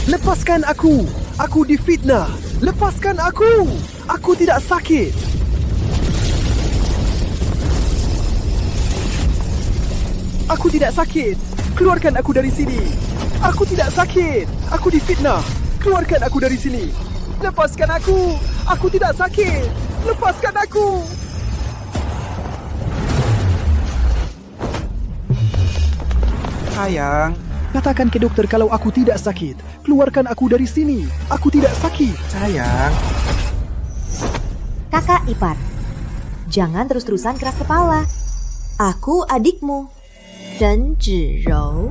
Lepaskan aku! Aku difitnah! Lepaskan aku! Aku tidak sakit! Aku tidak sakit! Keluarkan aku dari sini! Aku tidak sakit! Aku difitnah! Keluarkan aku dari sini! Lepaskan aku! Aku tidak sakit! Lepaskan aku! Sayang, Katakan ke dokter kalau aku tidak sakit. Keluarkan aku dari sini. Aku tidak sakit. sayang. Kakak ipar, jangan terus-terusan keras kepala. Aku adikmu, Ren Zhirou.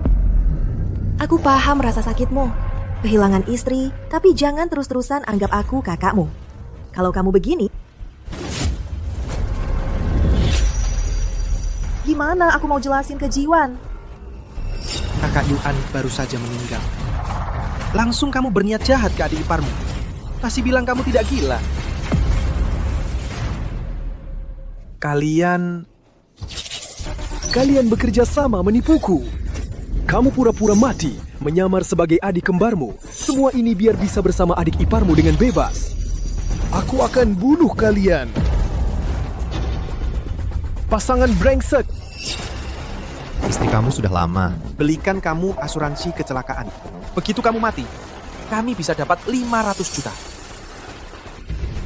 Aku paham rasa sakitmu, kehilangan istri, tapi jangan terus-terusan anggap aku kakakmu. Kalau kamu begini, gimana aku mau jelasin ke Jiwan? Kakak Yuan baru saja meninggal. Langsung kamu berniat jahat ke adik iparmu. Masih bilang kamu tidak gila. Kalian bekerja sama menipuku. Kamu pura-pura mati, menyamar sebagai adik kembarmu. Semua ini biar bisa bersama adik iparmu dengan bebas. Aku akan bunuh kalian. Pasangan brengsek. Istri kamu sudah lama. Belikan kamu asuransi kecelakaan. Begitu kamu mati, kami bisa dapat 500 juta.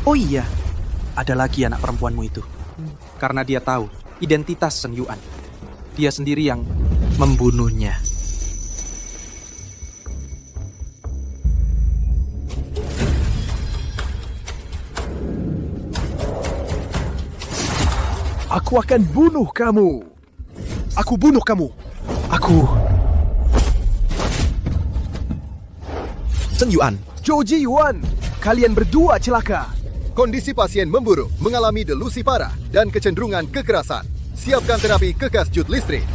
Oh iya, ada lagi anak perempuanmu itu. Karena dia tahu identitas Shen Yuan. Dia sendiri yang membunuhnya. Aku akan bunuh kamu. Aku bunuh kamu. Aku. Shen Yuan, Zhou Jiyuan. Kalian berdua celaka. Kondisi pasien memburuk, mengalami delusi parah, dan kecenderungan kekerasan. Siapkan terapi kekasjut listrik.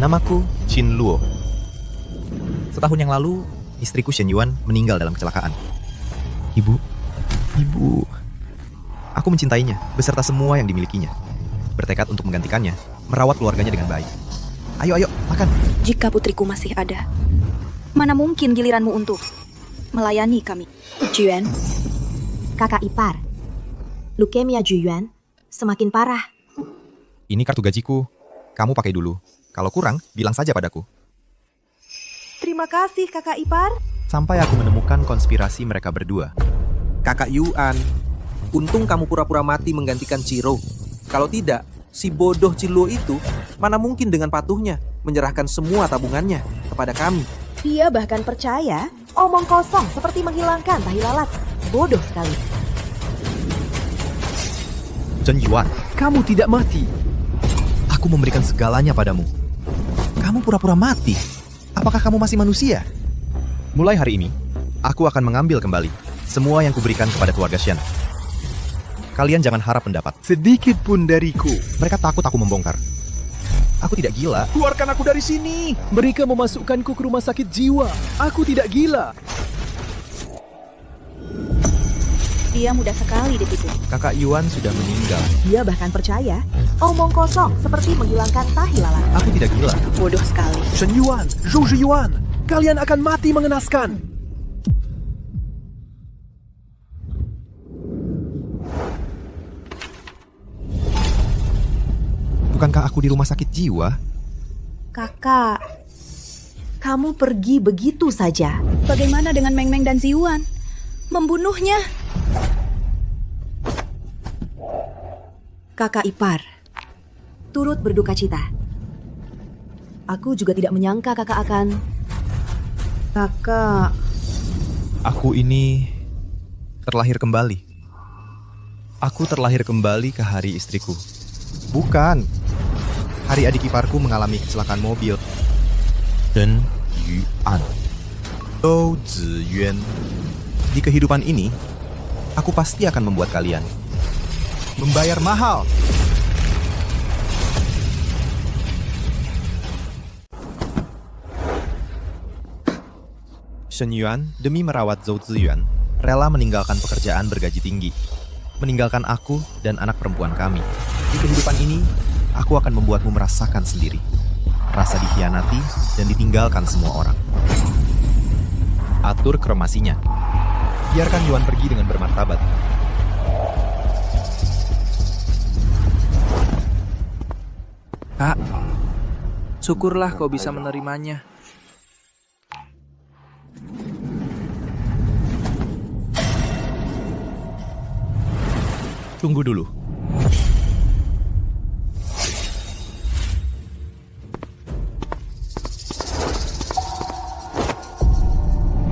namaku Qin Luo. Setahun yang lalu, istriku Shen Yuan meninggal dalam kecelakaan. Ibu, aku mencintainya beserta semua yang dimilikinya. Bertekad untuk menggantikannya, merawat keluarganya dengan baik. Ayo, makan. Jika putriku masih ada, mana mungkin giliranmu untuk melayani kami? Juan, Kakak ipar, leukemia Juyuan semakin parah. Ini kartu gajiku. Kamu pakai dulu. Kalau kurang, bilang saja padaku. Terima kasih kakak ipar. Sampai aku menemukan konspirasi mereka berdua. Kakak Yuan, untung kamu pura-pura mati menggantikan Ciro. Kalau tidak, si bodoh Ciluo itu mana mungkin dengan patuhnya menyerahkan semua tabungannya kepada kami. Dia bahkan percaya omong kosong seperti menghilangkan tahi lalat. Bodoh sekali. Shen Yuan, Kamu tidak mati. aku memberikan segalanya padamu. Kamu pura-pura mati. Apakah kamu masih manusia? Mulai hari ini, aku akan mengambil kembali semua yang kuberikan kepada keluarga Shen. Kalian jangan harap mendapat. Sedikit pun dariku. Mereka takut aku membongkar. Aku tidak gila. Keluarkan aku dari sini. Mereka memasukkanku ke rumah sakit jiwa. Aku tidak gila. dia mudah sekali ditipu. Kakak Yuan sudah meninggal. Dia bahkan percaya omong kosong seperti menghilangkan tahi lalat. Aku tidak gila. Bodoh sekali. Shen Yuan, Zhou Jiyuan, kalian akan mati mengenaskan. Bukankah aku di rumah sakit jiwa? Kakak, kamu pergi begitu saja. Bagaimana dengan Meng Meng dan Ziwan? Membunuhnya. Kakak ipar, turut berduka cita. Aku juga tidak menyangka kakak akan... Kakak... Aku ini terlahir kembali. Aku terlahir kembali ke hari istriku. Bukan. Hari adik iparku mengalami kecelakaan mobil. Shen Yuan. Zhou Ziyuan. Di kehidupan ini, aku pasti akan membuat kalian membayar mahal. Shen Yuan demi merawat Zhou Ziyuan rela meninggalkan pekerjaan bergaji tinggi, meninggalkan aku dan anak perempuan kami. Di kehidupan ini, aku akan membuatmu merasakan sendiri. Rasa dikhianati dan ditinggalkan semua orang. Atur kremasinya. Biarkan Yuan pergi dengan bermartabat. Kak, syukurlah kau bisa menerimanya. Tunggu dulu.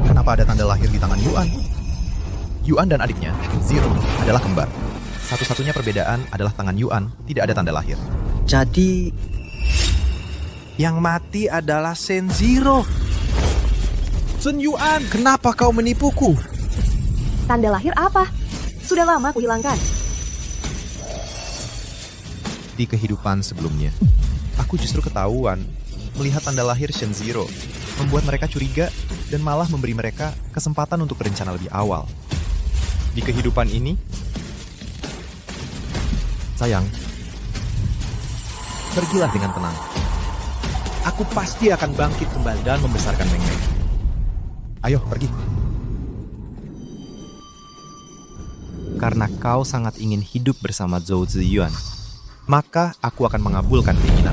Kenapa ada tanda lahir di tangan Yuan? Yuan dan adiknya, Zero, adalah kembar. Satu-satunya perbedaan adalah tangan Yuan tidak ada tanda lahir. Jadi, yang mati adalah Shen Zero. Sun Yuan, kenapa kau menipuku? Tanda lahir apa? Sudah lama aku hilangkan. Di kehidupan sebelumnya, aku justru ketahuan melihat tanda lahir Shen Zero, membuat mereka curiga dan malah memberi mereka kesempatan untuk berencana lebih awal. Di kehidupan ini, sayang, pergilah dengan tenang. Aku pasti akan bangkit kembali Dan membesarkan Meng Meng. Ayo, pergi. Karena kau sangat ingin hidup bersama Zhou Ziyuan, maka aku akan mengabulkan keinginan.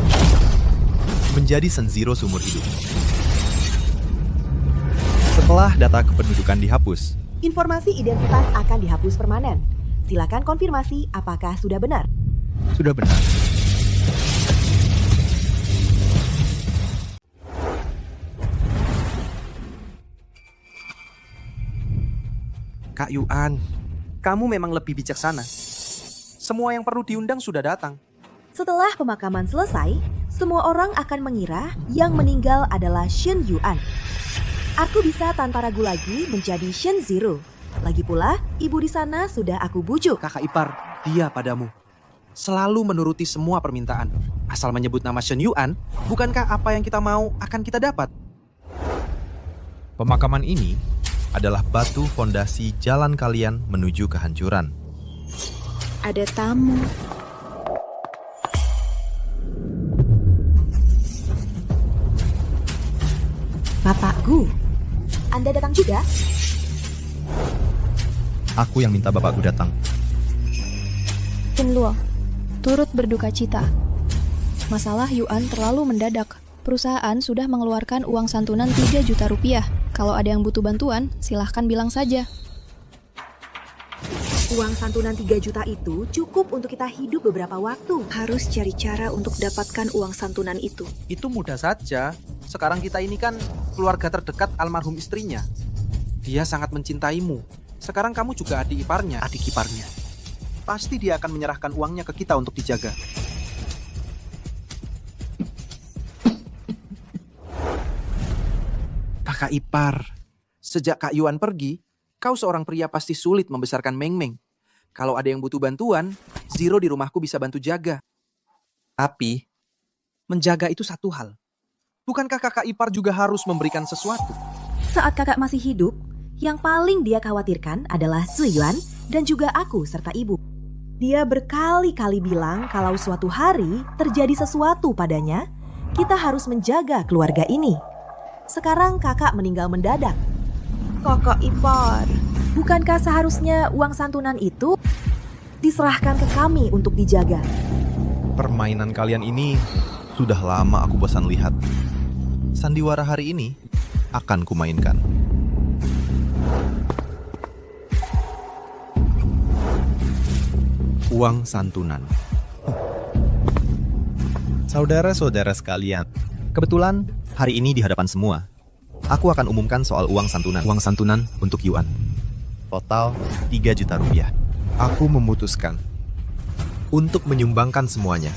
Menjadi Shen Zero seumur hidup. Setelah data kependudukan dihapus, Informasi identitas akan dihapus permanen. Silakan konfirmasi apakah sudah benar. sudah benar. Kak Yuan, kamu memang lebih bijaksana. Semua yang perlu diundang sudah datang. Setelah pemakaman selesai, semua orang akan mengira yang meninggal adalah Shen Yuan. Aku bisa tanpa ragu lagi menjadi Shen Zero. Lagi pula, ibu di sana sudah aku bujuk. Kakak ipar, dia padamu. Selalu menuruti semua permintaan. Asal menyebut nama Shen Yuan, bukankah apa yang kita mau akan kita dapat? Pemakaman ini adalah batu fondasi jalan kalian menuju kehancuran. Ada tamu. Bapakku, Anda datang juga? Aku yang minta bapakku datang. Qinluo, turut berduka cita. Masalah Yuan terlalu mendadak. Perusahaan sudah mengeluarkan uang santunan 3 juta rupiah. Kalau ada yang butuh bantuan, silahkan bilang saja. Uang santunan 3 juta itu cukup untuk kita hidup beberapa waktu. Harus cari cara untuk dapatkan uang santunan itu. Itu mudah saja. Sekarang kita ini kan keluarga terdekat almarhum istrinya. Dia sangat mencintaimu. Sekarang kamu juga adik iparnya. Pasti dia akan menyerahkan uangnya ke kita untuk dijaga. Kakak ipar, sejak Kak Yuan pergi, kau seorang pria pasti sulit membesarkan Meng Meng. Kalau ada yang butuh bantuan, Zero di rumahku bisa bantu jaga. Tapi, menjaga itu satu hal. Bukankah kakak ipar juga harus memberikan sesuatu? Saat kakak masih hidup, yang paling dia khawatirkan adalah Ziyuan dan juga aku serta ibu. Dia berkali-kali bilang kalau suatu hari terjadi sesuatu padanya, kita harus menjaga keluarga ini. Sekarang kakak meninggal mendadak. Kakak ipar, bukankah seharusnya uang santunan itu diserahkan ke kami untuk dijaga? Permainan kalian ini sudah lama aku bosan lihat. Sandiwara hari ini akan kumainkan. Uang santunan. Saudara-saudara sekalian, kebetulan hari ini di hadapan semua, aku akan umumkan soal uang santunan. Uang santunan untuk Yuan. Total 3 juta rupiah. Aku memutuskan untuk menyumbangkan semuanya.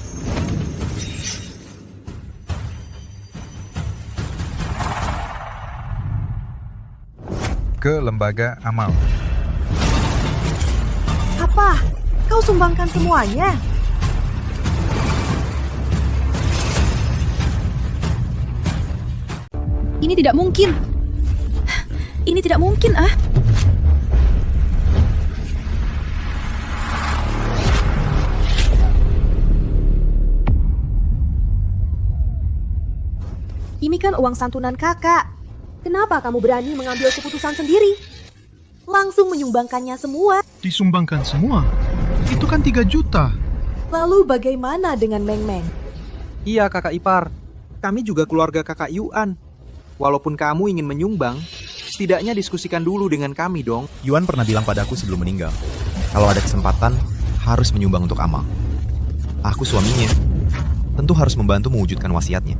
Ke lembaga amal. Apa? Kau sumbangkan semuanya? Ini tidak mungkin. Ini tidak mungkin, ah. kan uang santunan kakak. Kenapa kamu berani mengambil keputusan sendiri? Langsung menyumbangkannya semua. Disumbangkan semua? Itu kan 3 juta. Lalu bagaimana dengan Meng Meng? Iya kakak ipar, kami juga keluarga kakak Yuan. Walaupun kamu ingin menyumbang, setidaknya diskusikan dulu dengan kami dong. Yuan pernah bilang padaku sebelum meninggal, kalau ada kesempatan, harus menyumbang untuk Amal. Aku suaminya, tentu harus membantu mewujudkan wasiatnya.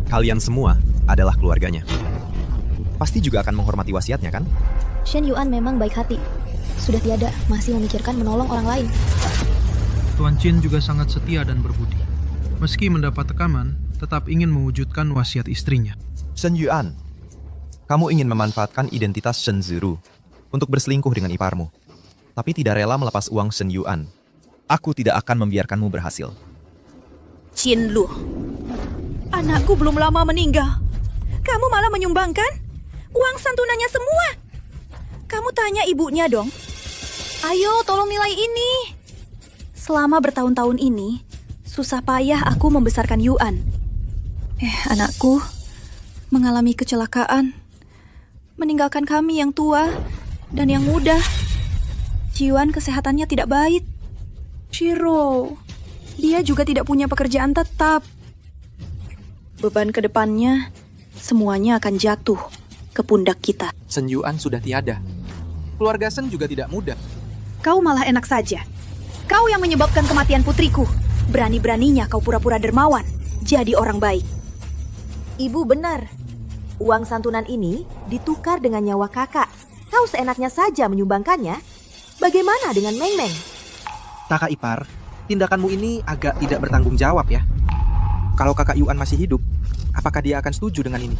Kalian semua adalah keluarganya. Pasti juga akan menghormati wasiatnya, kan? Shen Yuan memang baik hati. Sudah tiada, masih memikirkan menolong orang lain. Tuan Qin juga sangat setia dan berbudi. Meski mendapat tekanan, tetap ingin mewujudkan wasiat istrinya. Shen Yuan, kamu ingin memanfaatkan identitas Shen Ziru untuk berselingkuh dengan iparmu, tapi tidak rela melepas uang Shen Yuan. Aku tidak akan membiarkanmu berhasil. Qin Lu, anakku belum lama meninggal. Kamu malah menyumbangkan uang santunannya semua. Kamu tanya ibunya dong. Ayo, tolong nilai ini. Selama bertahun-tahun ini, susah payah aku membesarkan Yuan. Anakku mengalami kecelakaan, meninggalkan kami yang tua dan yang muda. Yuan kesehatannya tidak baik. Shiro, dia juga tidak punya pekerjaan tetap. Beban ke depannya, semuanya akan jatuh ke pundak kita. Shen Yuan sudah tiada. Keluarga Shen juga tidak mudah. Kau malah enak saja. Kau yang menyebabkan kematian putriku. Berani-beraninya kau pura-pura dermawan, jadi orang baik. Ibu benar. Uang santunan ini ditukar dengan nyawa kakak. Kau seenaknya saja menyumbangkannya. Bagaimana dengan Meng Meng? Kakak ipar, tindakanmu ini agak tidak bertanggung jawab ya. Kalau kakak Yuan masih hidup, apakah dia akan setuju dengan ini?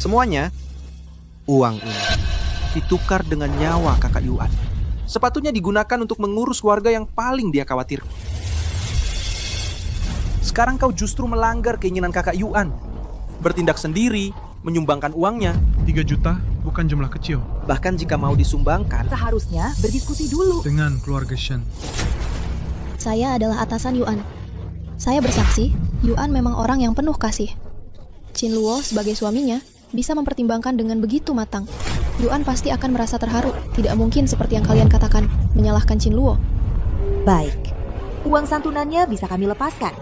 Semuanya, uang ini ditukar dengan nyawa kakak Yuan. Sepatutnya digunakan untuk mengurus keluarga yang paling dia khawatir. Sekarang kau justru melanggar keinginan kakak Yuan. Bertindak sendiri, menyumbangkan uangnya. 3 juta bukan jumlah kecil. Bahkan jika mau disumbangkan, Seharusnya berdiskusi dulu. Dengan keluarga Shen. Saya adalah atasan Yuan. Saya bersaksi, Yuan memang orang yang penuh kasih. Qin Luo sebagai suaminya bisa mempertimbangkan dengan begitu matang. Yuan pasti akan merasa terharu. Tidak mungkin seperti yang kalian katakan, menyalahkan Qin Luo. Baik, uang santunannya bisa kami lepaskan.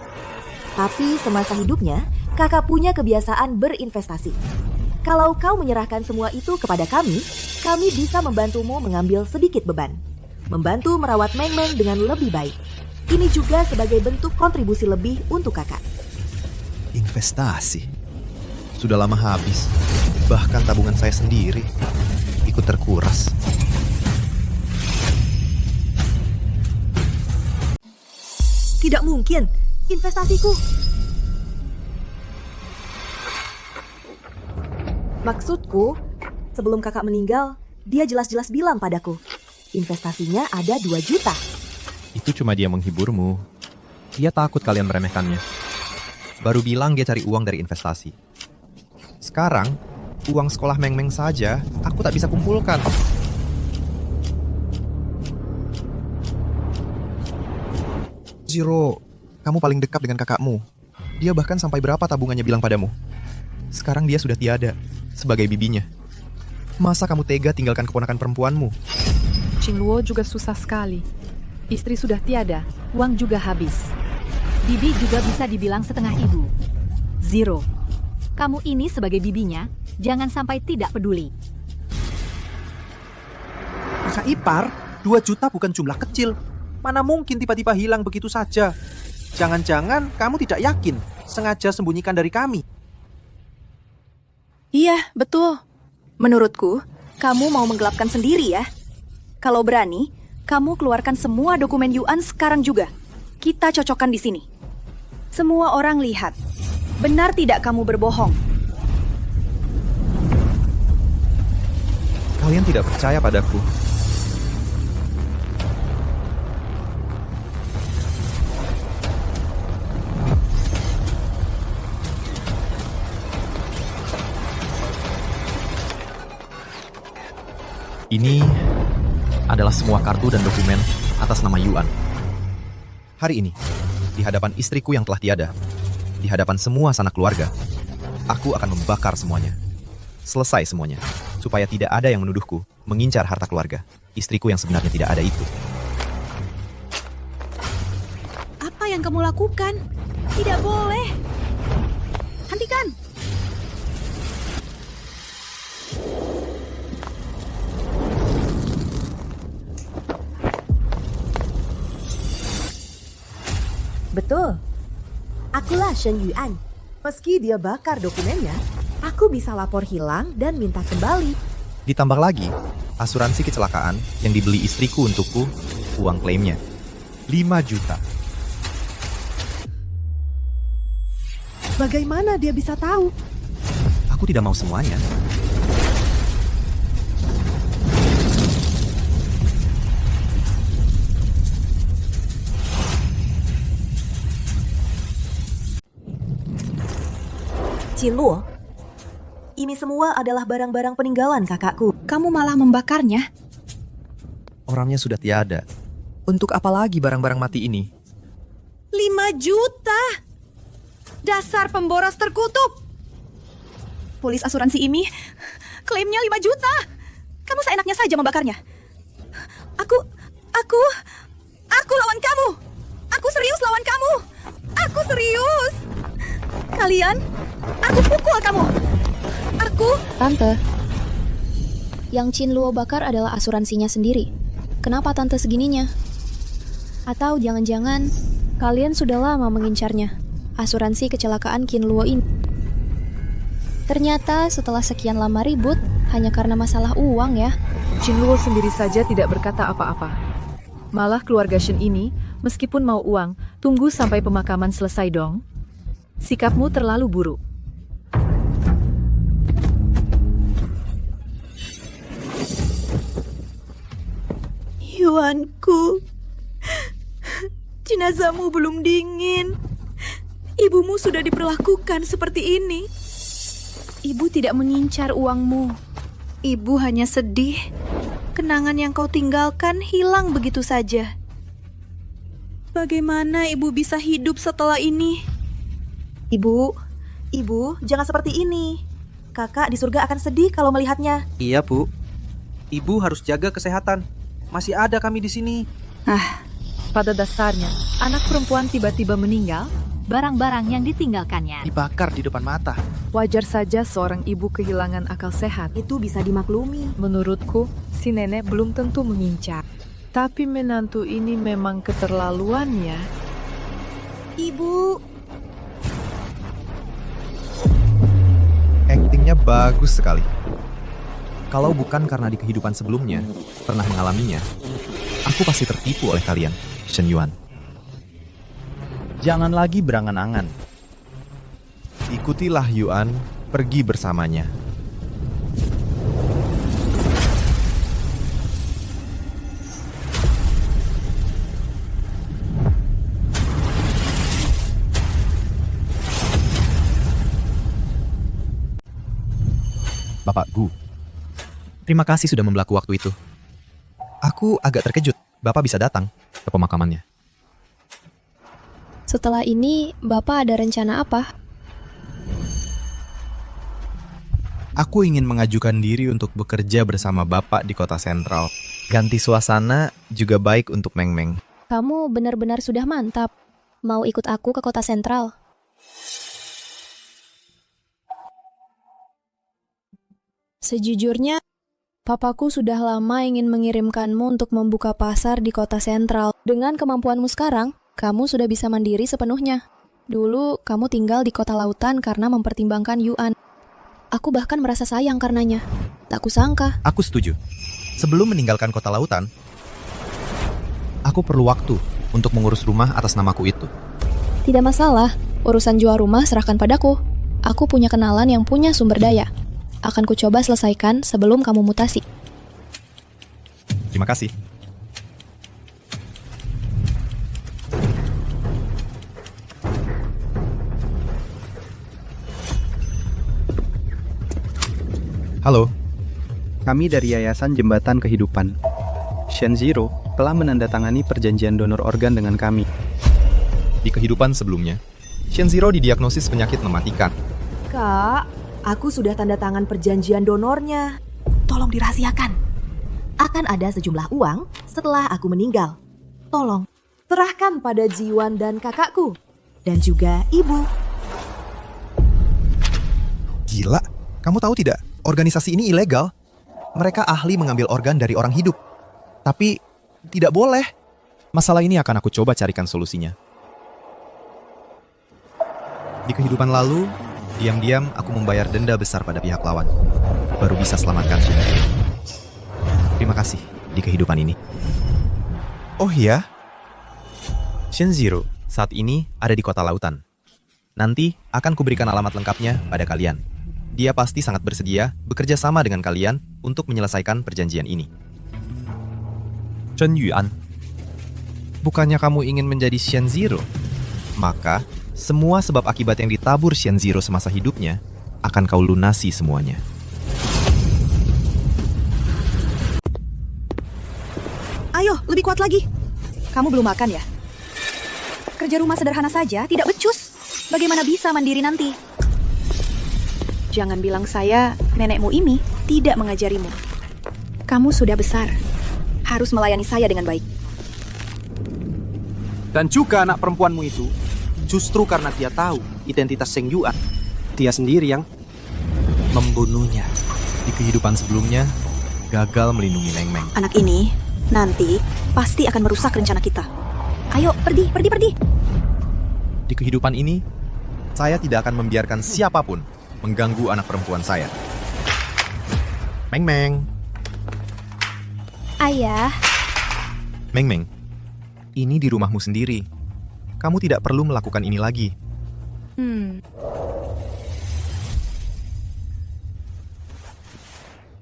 Tapi semasa hidupnya, kakak punya kebiasaan berinvestasi. Kalau kau menyerahkan semua itu kepada kami bisa membantumu mengambil sedikit beban. Membantu merawat Meng Meng dengan lebih baik. Ini juga sebagai bentuk kontribusi lebih untuk kakak. Investasi? Sudah lama habis. Bahkan tabungan saya sendiri ikut terkuras. Tidak mungkin, investasiku. Maksudku, sebelum kakak meninggal, dia jelas-jelas bilang padaku, investasinya ada 2 juta. Itu cuma dia menghiburmu. Dia takut kalian meremehkannya. Baru bilang dia cari uang dari investasi. Sekarang, uang sekolah Meng Meng saja aku tak bisa kumpulkan. Zero, kamu paling dekat dengan kakakmu. Dia bahkan sampai berapa tabungannya bilang padamu. Sekarang dia sudah tiada, sebagai bibinya. Masa kamu tega tinggalkan keponakan perempuanmu? Qin Luo juga susah sekali. Istri sudah tiada, uang juga habis. Bibi juga bisa dibilang setengah ibu. Zero, kamu ini sebagai bibinya, jangan sampai tidak peduli. kakak ipar, 2 juta bukan jumlah kecil. Mana mungkin tiba-tiba hilang begitu saja? Jangan-jangan kamu tidak yakin, sengaja sembunyikan dari kami. Iya, betul. Menurutku, kamu mau menggelapkan sendiri ya. Kalau berani, kamu keluarkan semua dokumen Yuan sekarang juga. Kita cocokkan di sini. Semua orang lihat. Benar tidak kamu berbohong? Kalian tidak percaya padaku. adalah semua kartu dan dokumen atas nama Yuan. Hari ini, di hadapan istriku yang telah tiada, di hadapan semua sanak keluarga, aku akan membakar semuanya. Selesai semuanya, supaya tidak ada yang menuduhku mengincar harta keluarga. Istriku yang sebenarnya tidak ada itu. Apa yang kamu lakukan? Tidak boleh. Hentikan. Betul. Akulah Shen Yuan. Meski dia bakar dokumennya, aku bisa lapor hilang dan minta kembali. Ditambah lagi, asuransi kecelakaan yang dibeli istriku untukku, uang klaimnya 5 juta. Bagaimana dia bisa tahu? Aku tidak mau semuanya. Qin Luo, ini semua adalah barang-barang peninggalan kakakku. Kamu malah membakarnya. Orangnya sudah tiada. Untuk apa lagi barang-barang mati ini? 5 juta. Dasar pemboros terkutuk. Polis asuransi ini klaimnya 5 juta. Kamu seenaknya saja membakarnya. Aku lawan kamu. Aku serius lawan kamu. Aku serius. Kalian, aku pukul kamu. Tante, yang Qin Luo bakar adalah asuransinya sendiri. Kenapa tante segininya? Atau jangan-jangan kalian sudah lama mengincarnya? Asuransi kecelakaan Qin Luo ini. Ternyata setelah sekian lama ribut, hanya karena masalah uang ya. Qin Luo sendiri saja tidak berkata apa-apa. Malah keluarga Shen ini, meskipun mau uang, tunggu sampai pemakaman selesai dong. Sikapmu terlalu buruk. Yuanku, jenazahmu belum dingin. Ibumu sudah diperlakukan seperti ini. Ibu tidak mengincar uangmu. Ibu hanya sedih. Kenangan yang kau tinggalkan hilang begitu saja. Bagaimana ibu bisa hidup setelah ini? Ibu, jangan seperti ini. Kakak di surga akan sedih kalau melihatnya. Iya, Bu. Ibu harus jaga kesehatan. Masih ada kami di sini. Pada dasarnya, anak perempuan tiba-tiba meninggal, barang-barang yang ditinggalkannya Dibakar di depan mata. wajar saja seorang ibu kehilangan akal sehat. Itu bisa dimaklumi. Menurutku, si nenek belum tentu mengincar. Tapi menantu ini memang keterlaluan ya. Ibu, Aktingnya bagus sekali. Kalau bukan karena di kehidupan sebelumnya pernah mengalaminya, aku pasti tertipu oleh kalian, Shen Yuan. Jangan lagi berangan-angan. Ikutilah Yuan, pergi bersamanya. Bapak Gu, terima kasih sudah membelaku waktu itu. Aku agak terkejut Bapak bisa datang ke pemakamannya. Setelah ini, Bapak ada rencana apa? Aku ingin mengajukan diri untuk bekerja bersama Bapak di kota sentral. Ganti suasana juga baik untuk Meng Meng. Kamu benar-benar sudah mantap. Mau ikut aku ke kota sentral? Sejujurnya, papaku sudah lama ingin mengirimkanmu untuk membuka pasar di kota sentral. Dengan kemampuanmu sekarang, kamu sudah bisa mandiri sepenuhnya. Dulu, kamu tinggal di kota lautan karena mempertimbangkan Yuan. Aku bahkan merasa sayang karenanya. Tak kusangka. Aku setuju. Sebelum meninggalkan kota lautan, aku perlu waktu untuk mengurus rumah atas namaku itu. Tidak masalah, urusan jual rumah serahkan padaku. Aku punya kenalan yang punya sumber daya. Akan kucoba selesaikan sebelum kamu mutasi. Terima kasih. Halo, kami dari Yayasan Jembatan Kehidupan. Shenjiro telah menandatangani perjanjian donor organ dengan kami. Di kehidupan sebelumnya, Shenjiro didiagnosis penyakit mematikan. Kak, aku sudah tanda tangan perjanjian donornya. Tolong dirahasiakan. Akan ada sejumlah uang setelah aku meninggal. Tolong, serahkan pada Jiwan dan kakakku. Dan juga ibu. Gila, kamu tahu tidak? Organisasi ini ilegal. Mereka ahli mengambil organ dari orang hidup. Tapi, tidak boleh. Masalah ini akan aku coba carikan solusinya. Di kehidupan lalu, diam-diam aku membayar denda besar pada pihak lawan. Baru bisa selamatkan Shenjiro. Terima kasih di kehidupan ini. Oh iya? Shenjiro saat ini ada di kota lautan. Nanti akan kuberikan alamat lengkapnya pada kalian. Dia pasti sangat bersedia bekerja sama dengan kalian untuk menyelesaikan perjanjian ini. Chen Yuan, bukannya kamu ingin menjadi Shenjiro? Maka, semua sebab akibat yang ditabur Shenjiro semasa hidupnya akan kau lunasi semuanya. Ayo, lebih kuat lagi. Kamu belum makan ya? Kerja rumah sederhana saja, tidak becus. Bagaimana bisa mandiri nanti? Jangan bilang saya, nenekmu ini, tidak mengajarimu. Kamu sudah besar. Harus melayani saya dengan baik. Dan juga anak perempuanmu itu, justru karena dia tahu identitas Sheng Yuan, dia sendiri yang membunuhnya. Di kehidupan sebelumnya, gagal melindungi Meng Meng. Anak ini, nanti, pasti akan merusak rencana kita. Ayo, pergi. Di kehidupan ini, saya tidak akan membiarkan siapapun mengganggu anak perempuan saya. Meng Meng. Ayah, Meng Meng, ini di rumahmu sendiri. Kamu tidak perlu melakukan ini lagi.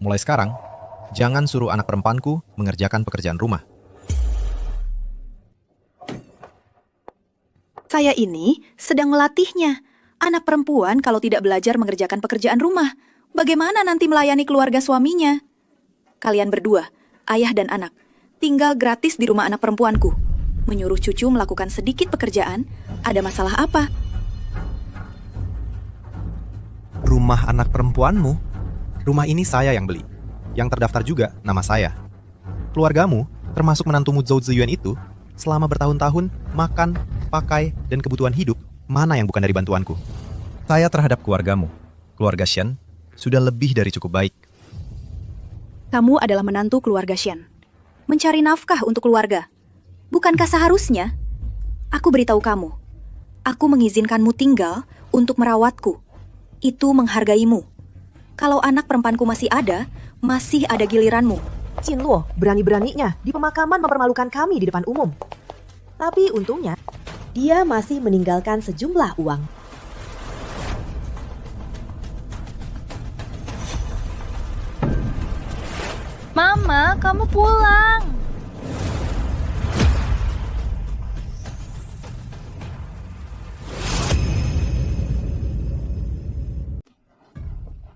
Mulai sekarang, jangan suruh anak perempuanku mengerjakan pekerjaan rumah. Saya ini sedang melatihnya. Anak perempuan kalau tidak belajar mengerjakan pekerjaan rumah, bagaimana nanti melayani keluarga suaminya? Kalian berdua, ayah dan anak, tinggal gratis di rumah anak perempuanku. Menyuruh cucu melakukan sedikit pekerjaan, ada masalah apa? Rumah anak perempuanmu? Rumah ini saya yang beli. Yang terdaftar juga nama saya. Keluargamu, termasuk menantumu Zhou Ziyuan itu, selama bertahun-tahun makan, pakai, dan kebutuhan hidup, mana yang bukan dari bantuanku? Saya terhadap keluargamu, keluarga Shen, sudah lebih dari cukup baik. Kamu adalah menantu keluarga Shen. Mencari nafkah untuk keluarga. Bukankah seharusnya? Aku beritahu kamu. Aku mengizinkanmu tinggal untuk merawatku. Itu menghargaimu. Kalau anak perempuanku masih ada giliranmu. Jin Luo berani-beraninya di pemakaman mempermalukan kami di depan umum. Tapi untungnya, dia masih meninggalkan sejumlah uang. Mama, kamu pulang.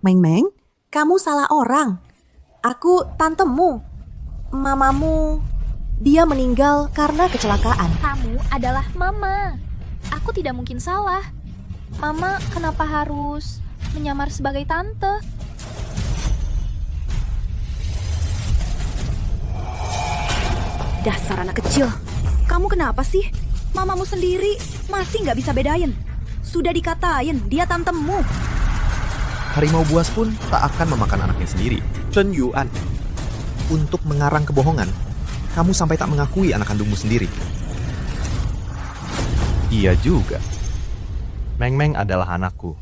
Meng Meng, kamu salah orang. Aku tantemu. Mamamu, dia meninggal karena kecelakaan. Kamu adalah Mama. Aku tidak mungkin salah. Mama kenapa harus menyamar sebagai tante? Dasar anak kecil. Kamu kenapa sih? Mamamu sendiri masih nggak bisa bedain. Sudah dikatain dia tantemu. Harimau buas pun tak akan memakan anaknya sendiri. Chen Yuan, Untuk mengarang kebohongan, kamu sampai tak mengakui anak kandungmu sendiri. Iya juga. Meng Meng adalah anakku.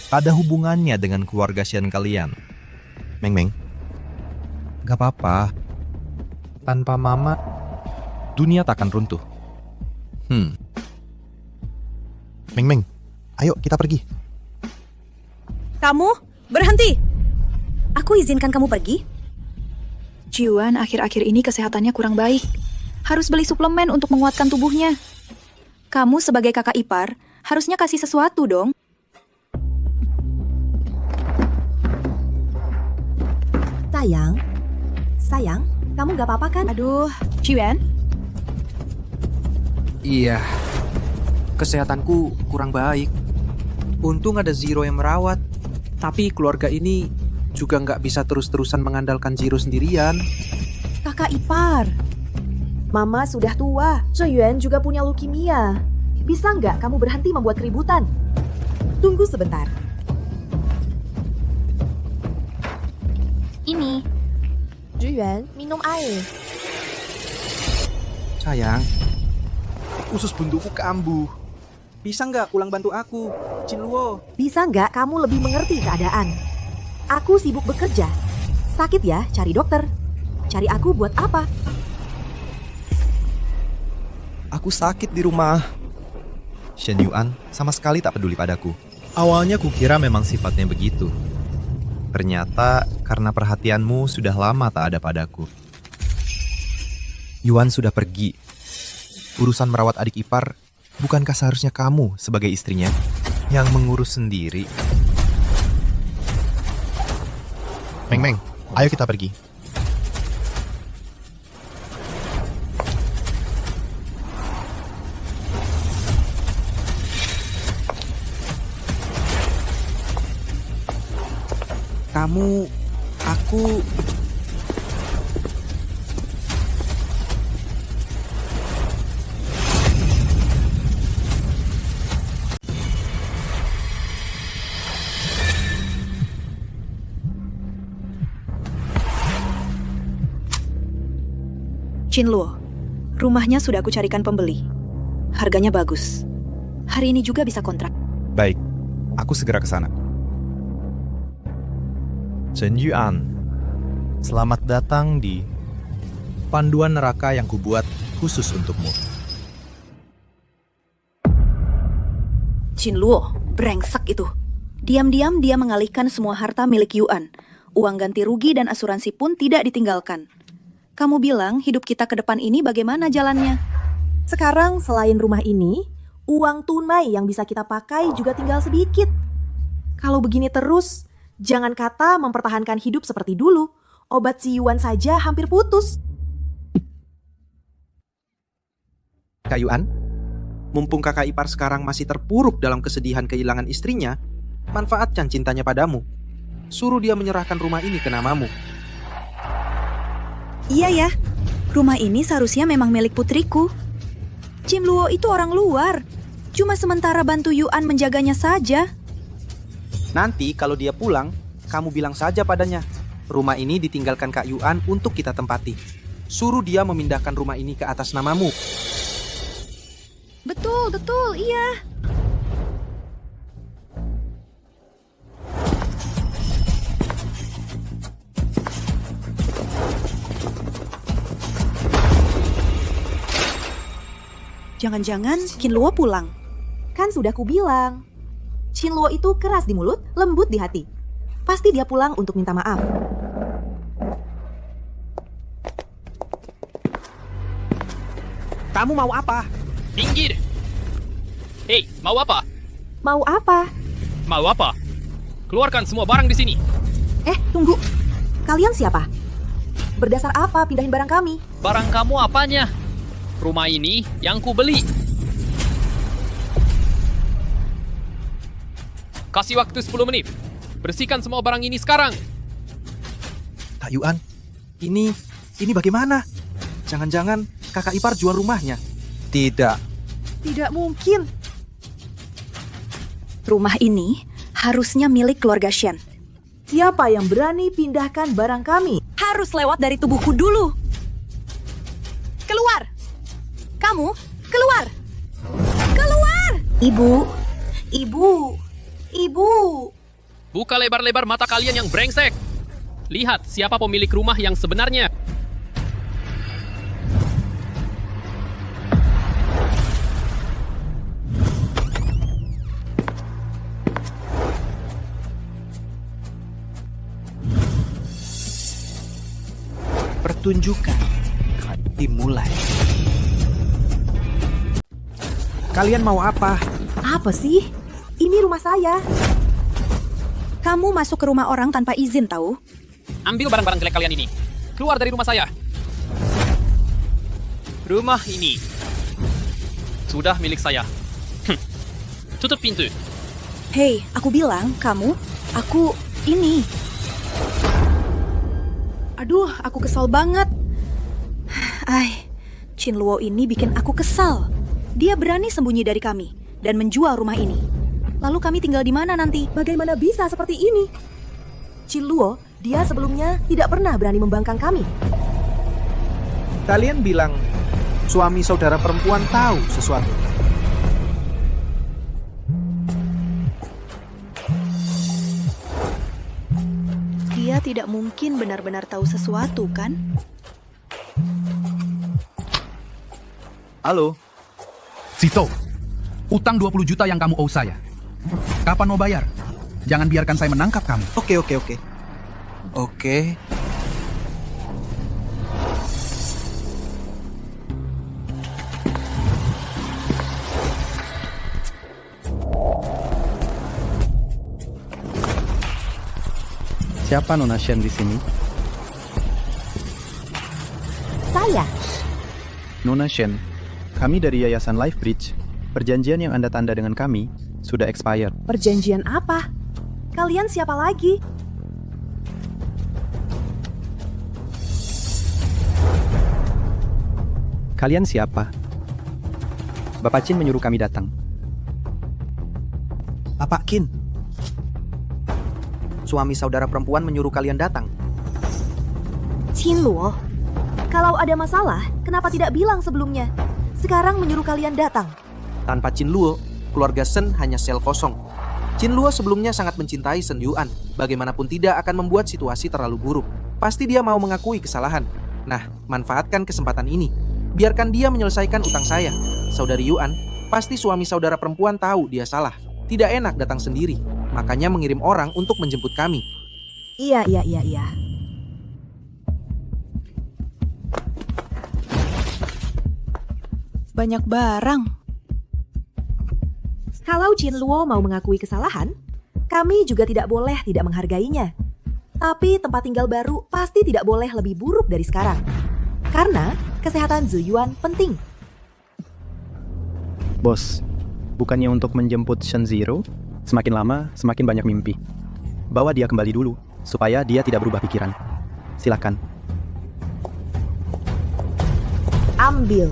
Ada hubungannya dengan keluarga Shen kalian. Meng Meng, gak apa-apa. Tanpa mama, dunia takkan runtuh. Meng Meng, ayo kita pergi. Kamu berhenti. Aku izinkan kamu pergi. Jiwan akhir-akhir ini kesehatannya kurang baik. Harus beli suplemen untuk menguatkan tubuhnya. Kamu sebagai kakak ipar harusnya kasih sesuatu dong. Sayang, kamu gak apa-apa kan? Aduh, Yuan, Iya, kesehatanku kurang baik. Untung ada Zero yang merawat. Tapi keluarga ini juga nggak bisa terus-terusan mengandalkan Zero sendirian. Kakak ipar. Mama sudah tua. Zheyuan juga punya leukemia. Bisa nggak kamu berhenti membuat keributan? Tunggu sebentar. Ini. Zheyuan, minum air. Sayang, usus buntuku kambuh. Bisa nggak pulang bantu aku, Jinluo? Bisa nggak kamu lebih mengerti keadaan? Aku sibuk bekerja. Sakit ya, cari dokter. Cari aku buat apa? Aku sakit di rumah. Shen Yuan sama sekali tak peduli padaku. Awalnya kukira memang sifatnya begitu. Ternyata karena perhatianmu sudah lama tak ada padaku. Yuan sudah pergi. Urusan merawat adik ipar, bukankah seharusnya kamu sebagai istrinya yang mengurus sendiri? Meng, ayo kita pergi. Aku... Jinluo, rumahnya sudah aku carikan pembeli. Harganya bagus. Hari ini juga bisa kontrak. Baik, aku segera ke sana. Shen Yuan, selamat datang di panduan neraka yang kubuat khusus untukmu. Jinluo, brengsek itu. Diam-diam dia mengalihkan semua harta milik Yuan. Uang ganti rugi dan asuransi pun tidak ditinggalkan. Kamu bilang hidup kita ke depan ini bagaimana jalannya? Sekarang selain rumah ini, uang tunai yang bisa kita pakai juga tinggal sedikit. Kalau begini terus, jangan kata mempertahankan hidup seperti dulu. Obat si Yuan saja hampir putus. Kak Yuan, mumpung kakak ipar sekarang masih terpuruk dalam kesedihan kehilangan istrinya, manfaatkan cintanya padamu. Suruh dia menyerahkan rumah ini ke namamu. Iya ya, rumah ini seharusnya memang milik putriku. Jinluo itu orang luar. Cuma sementara bantu Yuan menjaganya saja. Nanti kalau dia pulang, kamu bilang saja padanya, rumah ini ditinggalkan Kak Yuan untuk kita tempati. Suruh dia memindahkan rumah ini ke atas namamu. Betul, iya. Jangan-jangan Jinluo pulang. Kan sudah kubilang. Jinluo itu keras di mulut, lembut di hati. Pasti dia pulang untuk minta maaf. Kamu mau apa? Minggir! Hei, mau apa? Mau apa? Mau apa? Keluarkan semua barang di sini. Tunggu. Kalian siapa? Berdasar apa pindahin barang kami? Barang kamu apanya? Rumah ini yang ku beli. Kasih waktu 10 menit. Bersihkan semua barang ini sekarang. Kak Yuan, ini bagaimana? Jangan-jangan kakak ipar jual rumahnya? Tidak. Tidak mungkin. Rumah ini harusnya milik keluarga Shen. Siapa yang berani pindahkan barang kami? Harus lewat dari tubuhku dulu. Keluar! Kamu, keluar! Keluar! Ibu! Buka lebar-lebar mata kalian yang brengsek. Lihat siapa pemilik rumah yang sebenarnya. Pertunjukan dimulai. Kalian mau apa? Apa sih? Ini rumah saya. Kamu masuk ke rumah orang tanpa izin, tahu? Ambil barang-barang jelek kalian ini. Keluar dari rumah saya. Rumah ini sudah milik saya. Tutup pintu. Hei, aku bilang, aku ini. Aduh, aku kesal banget. Chin Luo ini bikin aku kesal. Dia berani sembunyi dari kami dan menjual rumah ini. Lalu kami tinggal di mana nanti? Bagaimana bisa seperti ini? Chin Luo, dia sebelumnya tidak pernah berani membangkang kami. Kalian bilang suami saudara perempuan tahu sesuatu. Dia tidak mungkin benar-benar tahu sesuatu, kan? Halo. Sito, utang 20 juta yang kamu owe saya. Kapan mau bayar? Jangan biarkan saya menangkap kamu. Oke. Siapa Nona Shen di sini? Saya. Nona Shen, kami dari Yayasan Life Bridge. Perjanjian yang Anda tanda dengan kami sudah expired. Perjanjian apa? Kalian siapa lagi? Kalian siapa? Bapak Chin menyuruh kami datang. Bapak Qin, suami saudara perempuan menyuruh kalian datang. Chin Luo, kalau ada masalah, kenapa tidak bilang sebelumnya? Sekarang menyuruh kalian datang. Tanpa Chin Luo, keluarga Shen hanya sel kosong. Chin Luo sebelumnya sangat mencintai Shen Yuan. Bagaimanapun tidak akan membuat situasi terlalu buruk. Pasti dia mau mengakui kesalahan. Nah, manfaatkan kesempatan ini. Biarkan dia menyelesaikan utang saya. Saudari Yuan, pasti suami saudara perempuan tahu dia salah. Tidak enak datang sendiri. Makanya mengirim orang untuk menjemput kami. Iya. Banyak barang. Kalau Chin Luo mau mengakui kesalahan, kami juga tidak boleh tidak menghargainya. Tapi tempat tinggal baru pasti tidak boleh lebih buruk dari sekarang. Karena kesehatan Zhu Yuan penting. Bos, bukannya untuk menjemput Shen Zero, semakin lama semakin banyak mimpi. Bawa dia kembali dulu, supaya dia tidak berubah pikiran. Silakan. Ambil.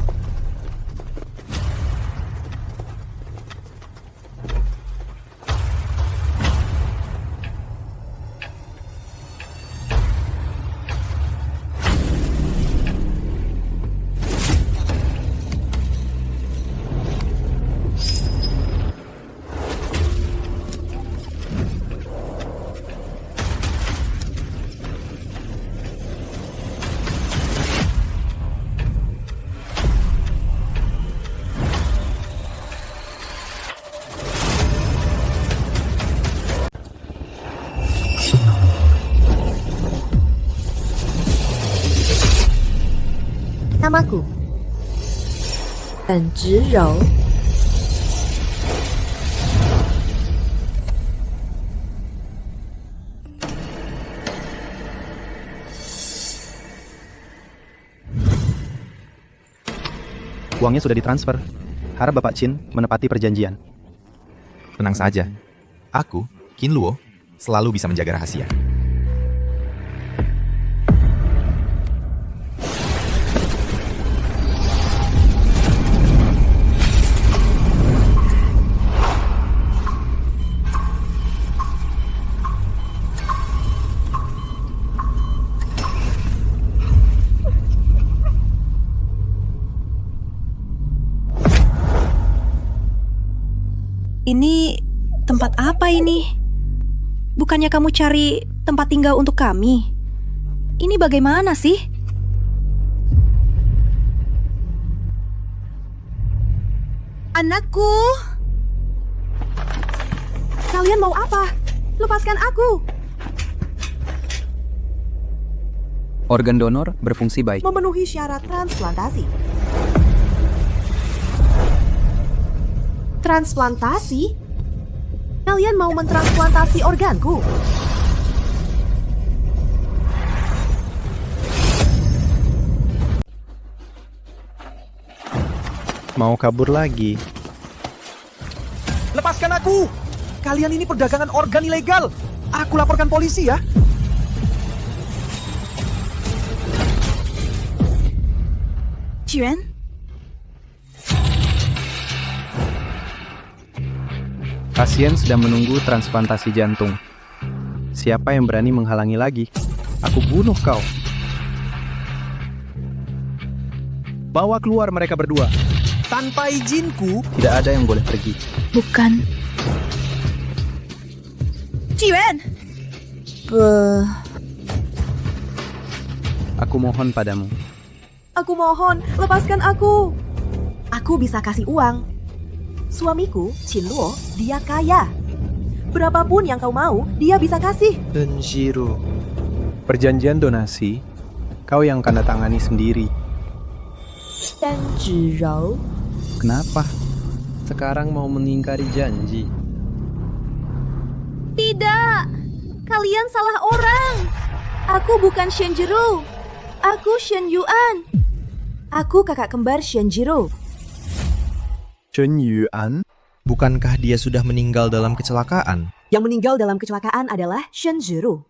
Namaku Dan Zhirou. Uangnya sudah ditransfer. Harap Bapak Chin menepati perjanjian. Tenang saja. Aku, Qin Luo, selalu bisa menjaga rahasia. Ini tempat apa ini? Bukannya kamu cari tempat tinggal untuk kami? Ini bagaimana sih? Anakku! Kalian mau apa? Lepaskan aku! Organ donor berfungsi baik. Memenuhi syarat transplantasi. Transplantasi? Kalian mau mentransplantasi organku? Mau kabur lagi? Lepaskan aku! Kalian ini perdagangan organ ilegal. Aku laporkan polisi ya. Juan? Pasien sedang menunggu transplantasi jantung. Siapa yang berani menghalangi lagi? Aku bunuh kau. Bawa keluar mereka berdua. Tanpa izinku, Tidak ada yang boleh pergi. Bukan. Juan! Aku mohon padamu. Aku mohon, lepaskan aku. Aku bisa kasih uang. Suamiku, Qin Luo, dia kaya. Berapapun yang kau mau, dia bisa kasih. Shenjiro. Perjanjian donasi, kau yang tanda tangani sendiri. Dan Zhirou. Kenapa? Sekarang mau mengingkari janji. Tidak, kalian salah orang. Aku bukan Shenjiro. Aku Shen Yuan. Aku kakak kembar Shenjiro. Chen Yuan? Bukankah dia sudah meninggal dalam kecelakaan? Yang meninggal dalam kecelakaan adalah Shenjiro.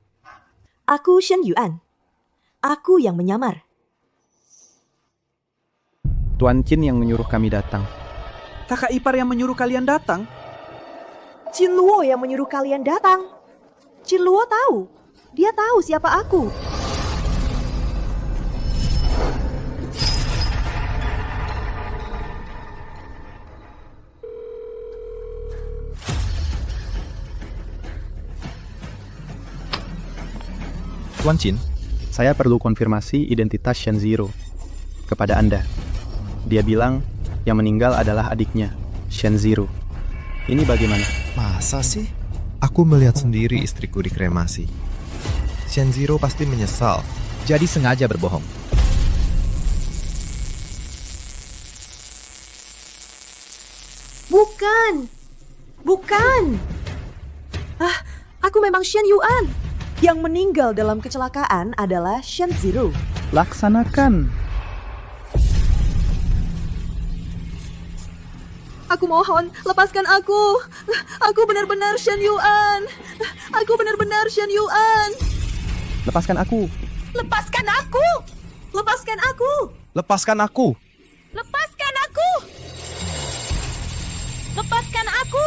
Aku Shen Yuan. Aku yang menyamar. Tuan Qin yang menyuruh kami datang. Kakak ipar yang menyuruh kalian datang. Qin Luo yang menyuruh kalian datang. Qin Luo tahu. Dia tahu siapa aku. Tuan Qin, Saya perlu konfirmasi identitas Shenjiro kepada Anda. Dia bilang yang meninggal adalah adiknya, Shenjiro. Ini bagaimana? masa sih? Aku melihat sendiri istriku dikremasi. Shenjiro pasti menyesal, jadi sengaja berbohong. Bukan. Bukan. Aku memang Shen Yuan. Yang meninggal dalam kecelakaan adalah Shenjiro. Laksanakan. Aku mohon, lepaskan aku. Aku benar-benar Shen Yuan. Aku benar-benar Shen Yuan. Lepaskan aku. Lepaskan aku. Lepaskan aku. Lepaskan aku! Lepaskan aku! Lepaskan aku!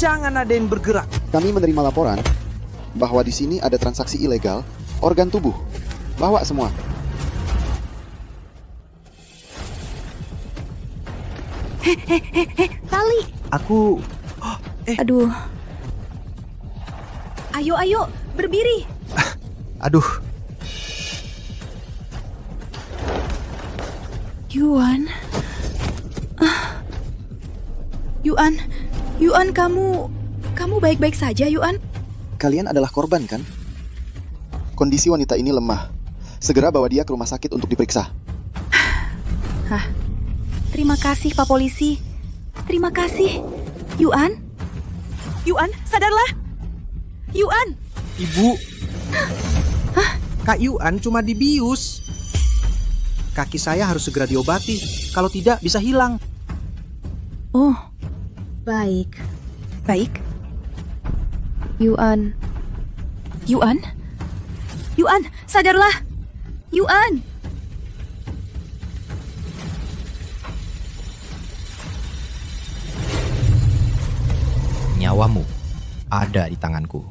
Jangan ada yang bergerak. Kami menerima laporan bahwa di sini ada transaksi ilegal organ tubuh. Bawa semua. Tali! Aku... Aduh. Ayo, berdiri. Aduh, Yuan. Yuan, kamu baik-baik saja, Yuan? Kalian adalah korban, kan? Kondisi wanita ini lemah. Segera bawa dia ke rumah sakit untuk diperiksa. Terima kasih, Pak Polisi. Terima kasih. Yuan, sadarlah. Yuan. Ibu. Kak Yuan cuma dibius. Kaki saya harus segera diobati. Kalau tidak, bisa hilang. Oh, Baik. Yuan, sadarlah. Yuan. nyawamu ada di tanganku.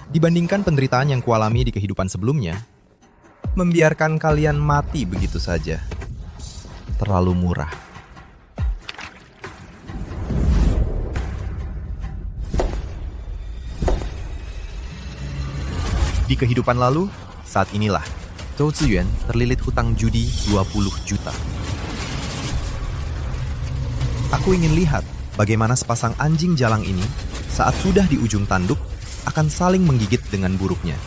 Dibandingkan penderitaan yang kualami di kehidupan sebelumnya, membiarkan kalian mati begitu saja terlalu murah. Di kehidupan lalu, saat inilah, Zhou Ziyuan terlilit hutang judi 20 juta. Aku ingin lihat bagaimana sepasang anjing jalang ini saat sudah di ujung tanduk akan saling menggigit dengan buruknya.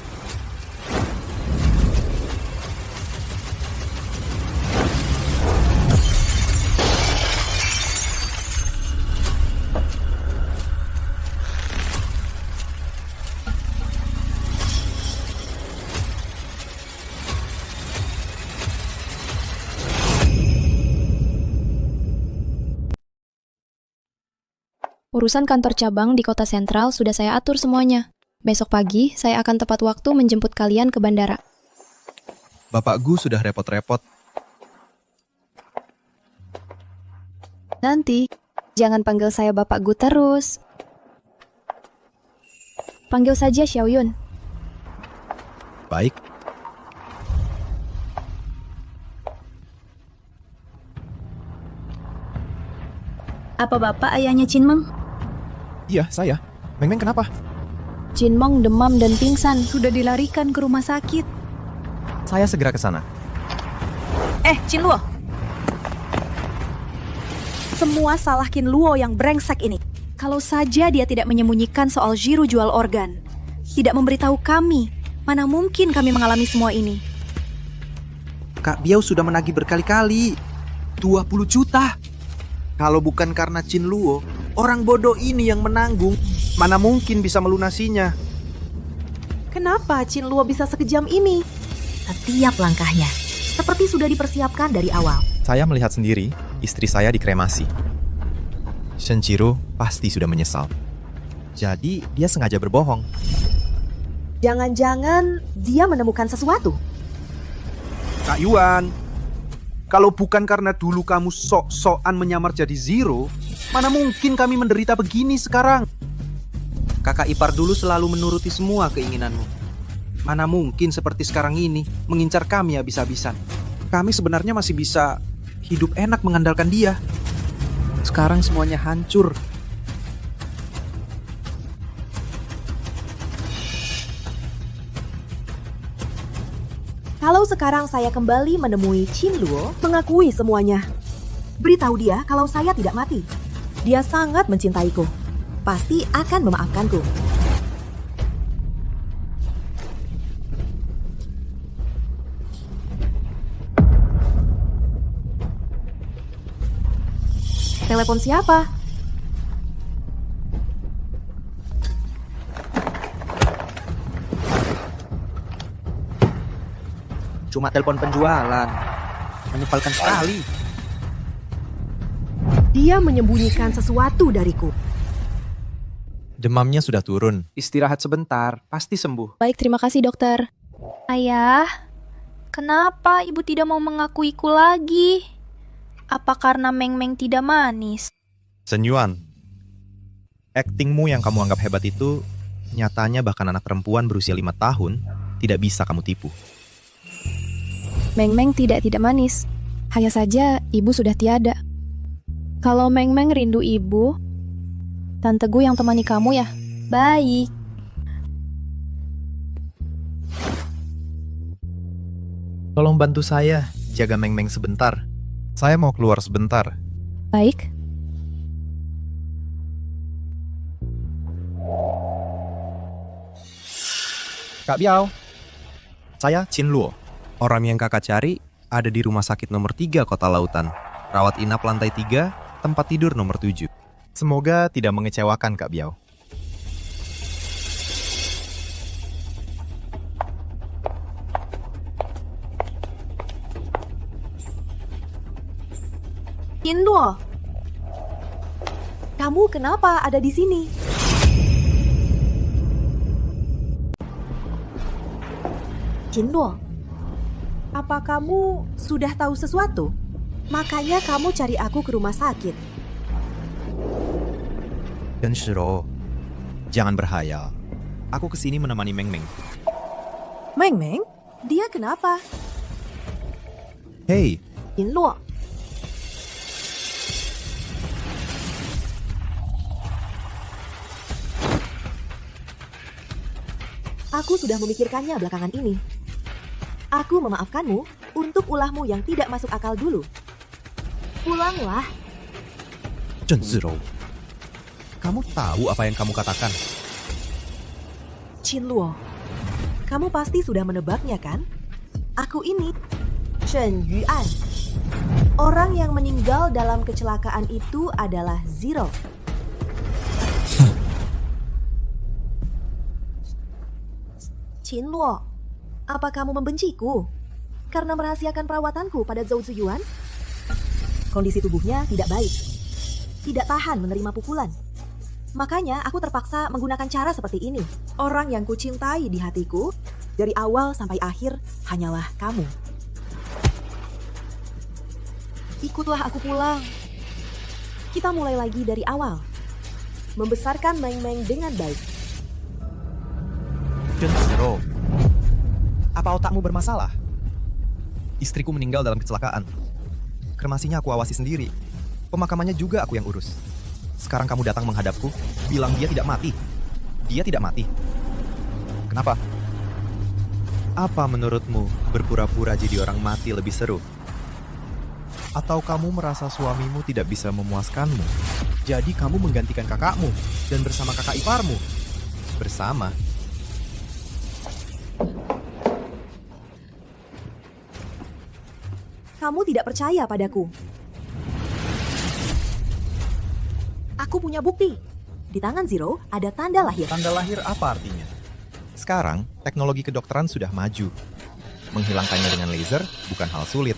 Urusan kantor cabang di kota sentral sudah saya atur semuanya. Besok pagi, saya akan tepat waktu menjemput kalian ke bandara. Bapak Gu sudah repot-repot. Nanti, jangan panggil saya Bapak Gu terus. Panggil saja Xiaoyun. Baik. Apa Bapak ayahnya Chin Meng? Iya, saya. Meng Meng kenapa? Chin Meng demam dan pingsan. Sudah dilarikan ke rumah sakit. Saya segera ke sana. Chin Luo. Semua salah Qin Luo yang brengsek ini. Kalau saja dia tidak menyembunyikan soal Zhiru jual organ, tidak memberitahu kami, mana mungkin kami mengalami semua ini. Kak Biao sudah menagih berkali-kali. 20 juta. Kalau bukan karena Qin Luo, orang bodoh ini yang menanggung, mana mungkin bisa melunasinya. Kenapa Qin Luo bisa sekejam ini? Setiap langkahnya, seperti sudah dipersiapkan dari awal. Saya melihat sendiri istri saya dikremasi. Shen Qiru pasti sudah menyesal. Jadi dia sengaja berbohong. Jangan-jangan dia menemukan sesuatu. Kak Yuan, kalau bukan karena dulu kamu sok-sokan menyamar jadi Zero, mana mungkin kami menderita begini sekarang? Kakak ipar dulu selalu menuruti semua keinginanmu. Mana mungkin seperti sekarang ini, mengincar kami habis-habisan. Kami sebenarnya masih bisa hidup enak mengandalkan dia. Sekarang semuanya hancur. Kalau sekarang saya kembali menemui Qin Luo, mengakui semuanya. Beritahu dia kalau saya tidak mati. Dia sangat mencintaiku. Pasti akan memaafkanku. Telepon siapa? Cuma telepon penjualan. Menyebalkan sekali. Dia menyembunyikan sesuatu dariku. Demamnya sudah turun. Istirahat sebentar, pasti sembuh. Baik, terima kasih dokter. Ayah, kenapa ibu tidak mau mengakuiku lagi? Apa karena Meng Meng tidak manis? Shen Yuan, aktingmu yang kamu anggap hebat itu, nyatanya bahkan anak perempuan berusia 5 tahun tidak bisa kamu tipu. Meng Meng tidak manis. Hanya saja ibu sudah tiada. Kalau Meng Meng rindu ibu, Tante Gu yang temani kamu ya? Baik. Tolong bantu saya jaga Meng Meng sebentar. Saya mau keluar sebentar. Baik. Kak Biao. Saya Qin Luo. Orang yang kakak cari ada di rumah sakit nomor 3 Kota Lautan. Rawat inap lantai 3, tempat tidur nomor 7. Semoga tidak mengecewakan Kak Biao. Qin Luo, kamu kenapa ada di sini? Qin Luo, apa kamu sudah tahu sesuatu? Makanya kamu cari aku ke rumah sakit. Shen Shiro, Jangan berhayal. Aku kesini menemani Meng Meng. Meng Meng? Dia kenapa? Hei, Jin Luo. Aku sudah memikirkannya belakangan ini. Aku memaafkanmu untuk ulahmu yang tidak masuk akal dulu. Pulanglah. Chen Zirou. Kamu tahu apa yang kamu katakan? Qin Luo, kamu pasti sudah menebaknya kan? Aku ini Shen Yuan. Orang yang meninggal dalam kecelakaan itu adalah Zero. Qin Luo, apa kamu membenciku karena merahasiakan perawatanku pada Zhou Ziyuan? Kondisi tubuhnya tidak baik, tidak tahan menerima pukulan. Makanya aku terpaksa menggunakan cara seperti ini. Orang yang kucintai di hatiku dari awal sampai akhir hanyalah kamu. Ikutlah aku pulang. Kita mulai lagi dari awal. Membesarkan Meng Meng dengan baik. Chen Zirou. Apa otakmu bermasalah? Istriku meninggal dalam kecelakaan. Kremasinya aku awasi sendiri. Pemakamannya juga aku yang urus. Sekarang kamu datang menghadapku, bilang dia tidak mati. Dia tidak mati. Kenapa? Apa menurutmu berpura-pura jadi orang mati lebih seru? Atau kamu merasa suamimu tidak bisa memuaskanmu? Jadi kamu menggantikan kakakmu dan bersama kakak iparmu? Bersama? Kamu tidak percaya padaku. Aku punya bukti. Di tangan Zero ada tanda lahir. Tanda lahir apa artinya? Sekarang, teknologi kedokteran sudah maju. Menghilangkannya dengan laser bukan hal sulit.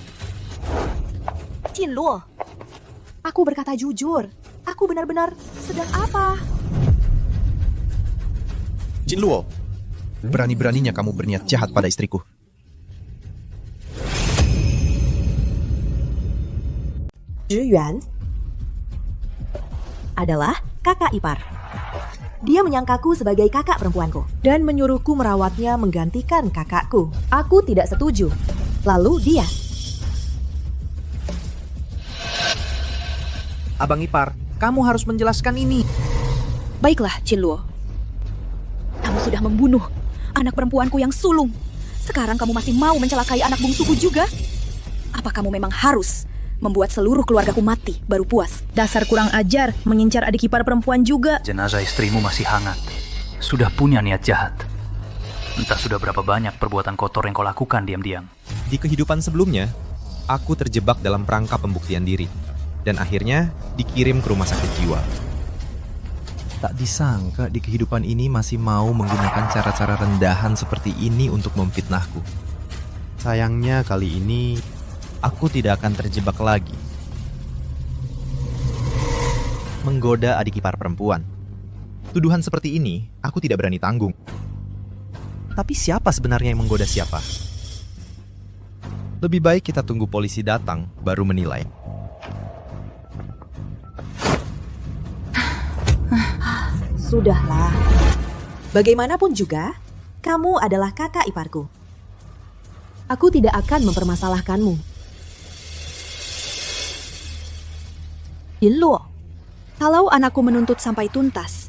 Qin Luo, aku berkata jujur. Aku benar-benar sedang apa? Jin Luo, berani-beraninya kamu berniat jahat pada istriku. Zhi Yuan adalah kakak ipar. Dia menyangkaku sebagai kakak perempuanku dan menyuruhku merawatnya menggantikan kakakku. Aku tidak setuju. Lalu dia. Abang ipar, kamu harus menjelaskan ini. Baiklah, Qin Luo. Kamu sudah membunuh anak perempuanku yang sulung. Sekarang kamu masih mau mencelakai anak bungsuku juga? Apa kamu memang harus membuat seluruh keluargaku mati baru puas? Dasar kurang ajar, mengincar adik ipar perempuan juga. Jenazah istrimu masih hangat. Sudah punya niat jahat. Entah sudah berapa banyak perbuatan kotor yang kau lakukan diam-diam. Di kehidupan sebelumnya, aku terjebak dalam perangkap pembuktian diri. Dan akhirnya dikirim ke rumah sakit jiwa. Tak disangka di kehidupan ini masih mau menggunakan cara-cara rendahan seperti ini untuk memfitnahku. Sayangnya kali ini aku tidak akan terjebak lagi. Menggoda adik ipar perempuan. Tuduhan seperti ini aku tidak berani tanggung. Tapi siapa sebenarnya yang menggoda siapa? Lebih baik kita tunggu polisi datang baru menilai. Sudahlah. Bagaimanapun juga, kamu adalah kakak iparku. Aku tidak akan mempermasalahkanmu. Qin Luo, kalau anakku menuntut sampai tuntas,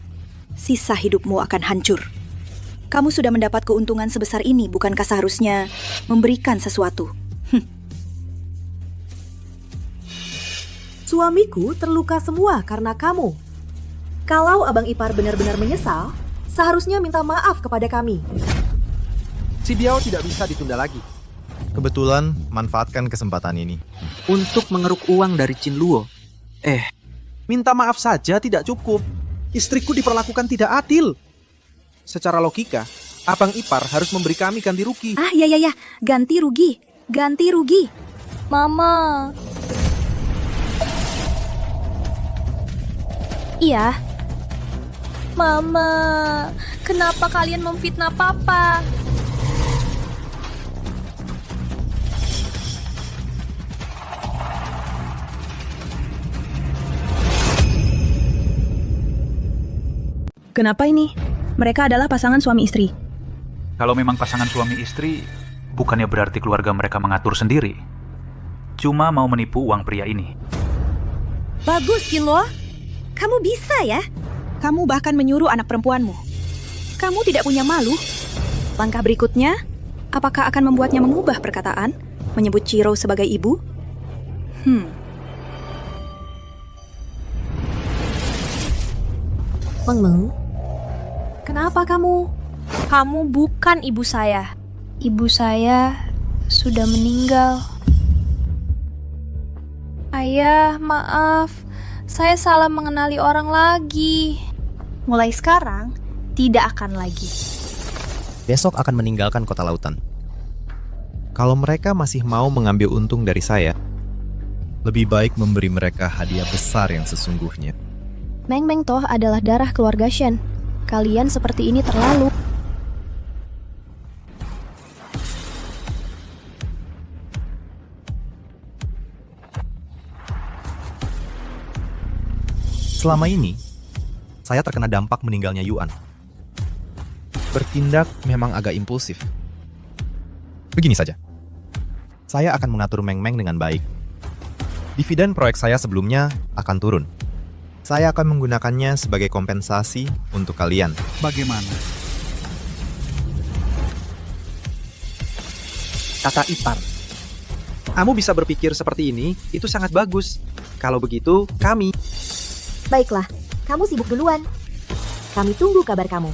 sisa hidupmu akan hancur. Kamu sudah mendapat keuntungan sebesar ini, bukankah seharusnya memberikan sesuatu? Suamiku terluka semua karena kamu. Kalau abang ipar benar-benar menyesal, seharusnya minta maaf kepada kami. Si Biao tidak bisa ditunda lagi. Kebetulan manfaatkan kesempatan ini. Untuk mengeruk uang dari Qin Luo. Minta maaf saja tidak cukup. Istriku diperlakukan tidak adil. Secara logika, abang ipar harus memberi kami ganti rugi. Ya. Ganti rugi. Ganti rugi. Mama. Iya. Mama, kenapa kalian memfitnah Papa? Kenapa ini? Mereka adalah pasangan suami istri. Kalau memang pasangan suami istri, bukannya berarti keluarga mereka mengatur sendiri. Cuma mau menipu uang pria ini. Bagus, Qinluo. Kamu bisa ya? Kamu bahkan menyuruh anak perempuanmu. Kamu tidak punya malu. Langkah berikutnya, apakah akan membuatnya mengubah perkataan, menyebut Chiro sebagai ibu? Meng, kenapa kamu? Kamu bukan ibu saya. Ibu saya sudah meninggal. Ayah, maaf. Saya salah mengenali orang lagi. Mulai sekarang, tidak akan lagi. Besok akan meninggalkan kota lautan. Kalau mereka masih mau mengambil untung dari saya, lebih baik memberi mereka hadiah besar yang sesungguhnya. Meng Meng toh adalah darah keluarga Shen. Kalian seperti ini terlalu. Selama ini, saya terkena dampak meninggalnya Yuan. Bertindak memang agak impulsif. Begini saja, saya akan mengatur Meng Meng dengan baik. Dividen proyek saya sebelumnya akan turun. Saya akan menggunakannya sebagai kompensasi untuk kalian. Bagaimana? Kata ipar. Kamu bisa berpikir seperti ini, itu sangat bagus. Kalau begitu, kami... Baiklah, kamu sibuk duluan. Kami tunggu kabar kamu.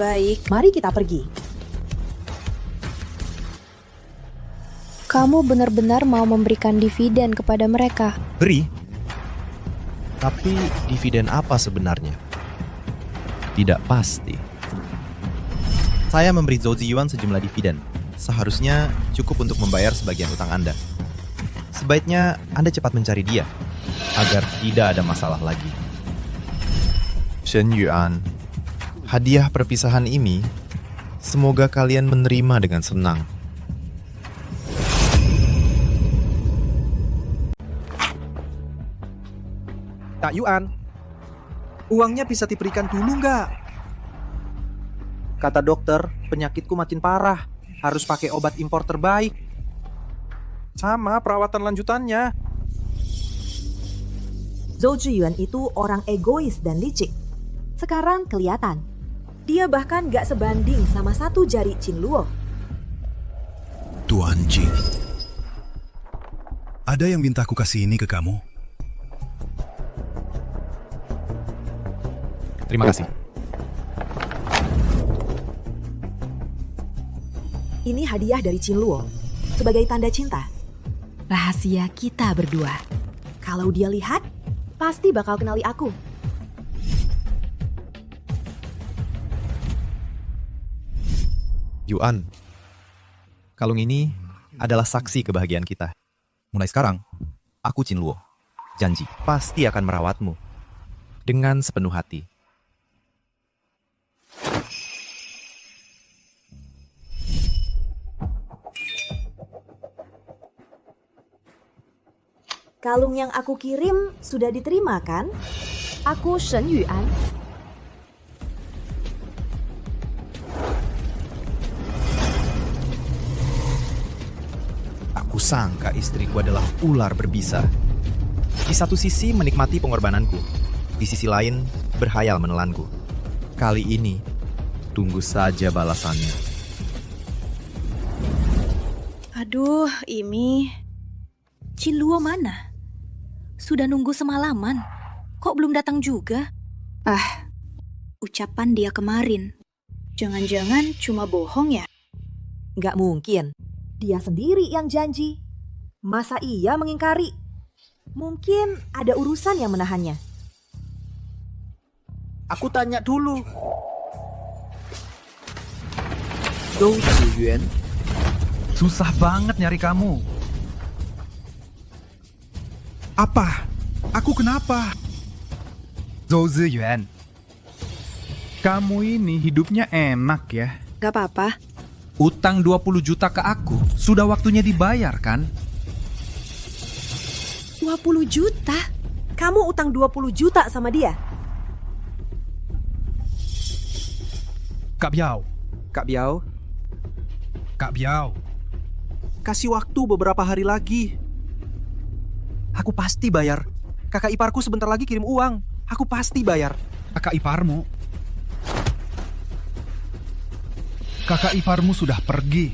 Baik. Mari kita pergi. Kamu benar-benar mau memberikan dividen kepada mereka. Beri. Tapi dividen apa sebenarnya? Tidak pasti. Saya memberi Zhou Ziyuan sejumlah dividen. Seharusnya cukup untuk membayar sebagian utang Anda. Sebaiknya Anda cepat mencari dia, agar tidak ada masalah lagi. Shen Yuan, hadiah perpisahan ini, semoga kalian menerima dengan senang. Kak Yuan, uangnya bisa diberikan dulu nggak? Kata dokter, penyakitku makin parah. Harus pakai obat impor terbaik. Sama perawatan lanjutannya. Zhou Ziyuan itu orang egois dan licik. Sekarang kelihatan. Dia bahkan gak sebanding sama satu jari Qinluo. Tuan Jin, ada yang minta aku kasih ini ke kamu? Terima kasih. Ini hadiah dari Qinluo sebagai tanda cinta. Rahasia kita berdua. Kalau dia lihat, pasti bakal kenali aku. Yuan, kalung ini adalah saksi kebahagiaan kita. Mulai sekarang, aku Qinluo. Janji, pasti akan merawatmu dengan sepenuh hati. Kalung yang aku kirim sudah diterima kan? Aku Shen Yuan. Aku sangka istriku adalah ular berbisa. Di satu sisi menikmati pengorbananku, di sisi lain berhayal menelanku. Kali ini, tunggu saja balasannya. Aduh, Imi. Qinluo mana? Sudah nunggu semalaman. Kok belum datang juga? Ucapan dia kemarin. Jangan-jangan cuma bohong ya? Nggak mungkin. Dia sendiri yang janji. Masa iya mengingkari? Mungkin ada urusan yang menahannya. Aku tanya dulu. Zhou Ziyuan. Susah banget nyari kamu. Apa? Aku kenapa? Zhou Ziyuan, kamu ini hidupnya enak ya. Gak apa-apa. Utang 20 juta ke aku, sudah waktunya dibayar kan? 20 juta? Kamu utang 20 juta sama dia? Kak Biao. Kak Biao, Kak Biao. kasih waktu beberapa hari lagi. Aku pasti bayar. Kakak iparku sebentar lagi kirim uang. Aku pasti bayar. Kakak iparmu? Kakak iparmu sudah pergi.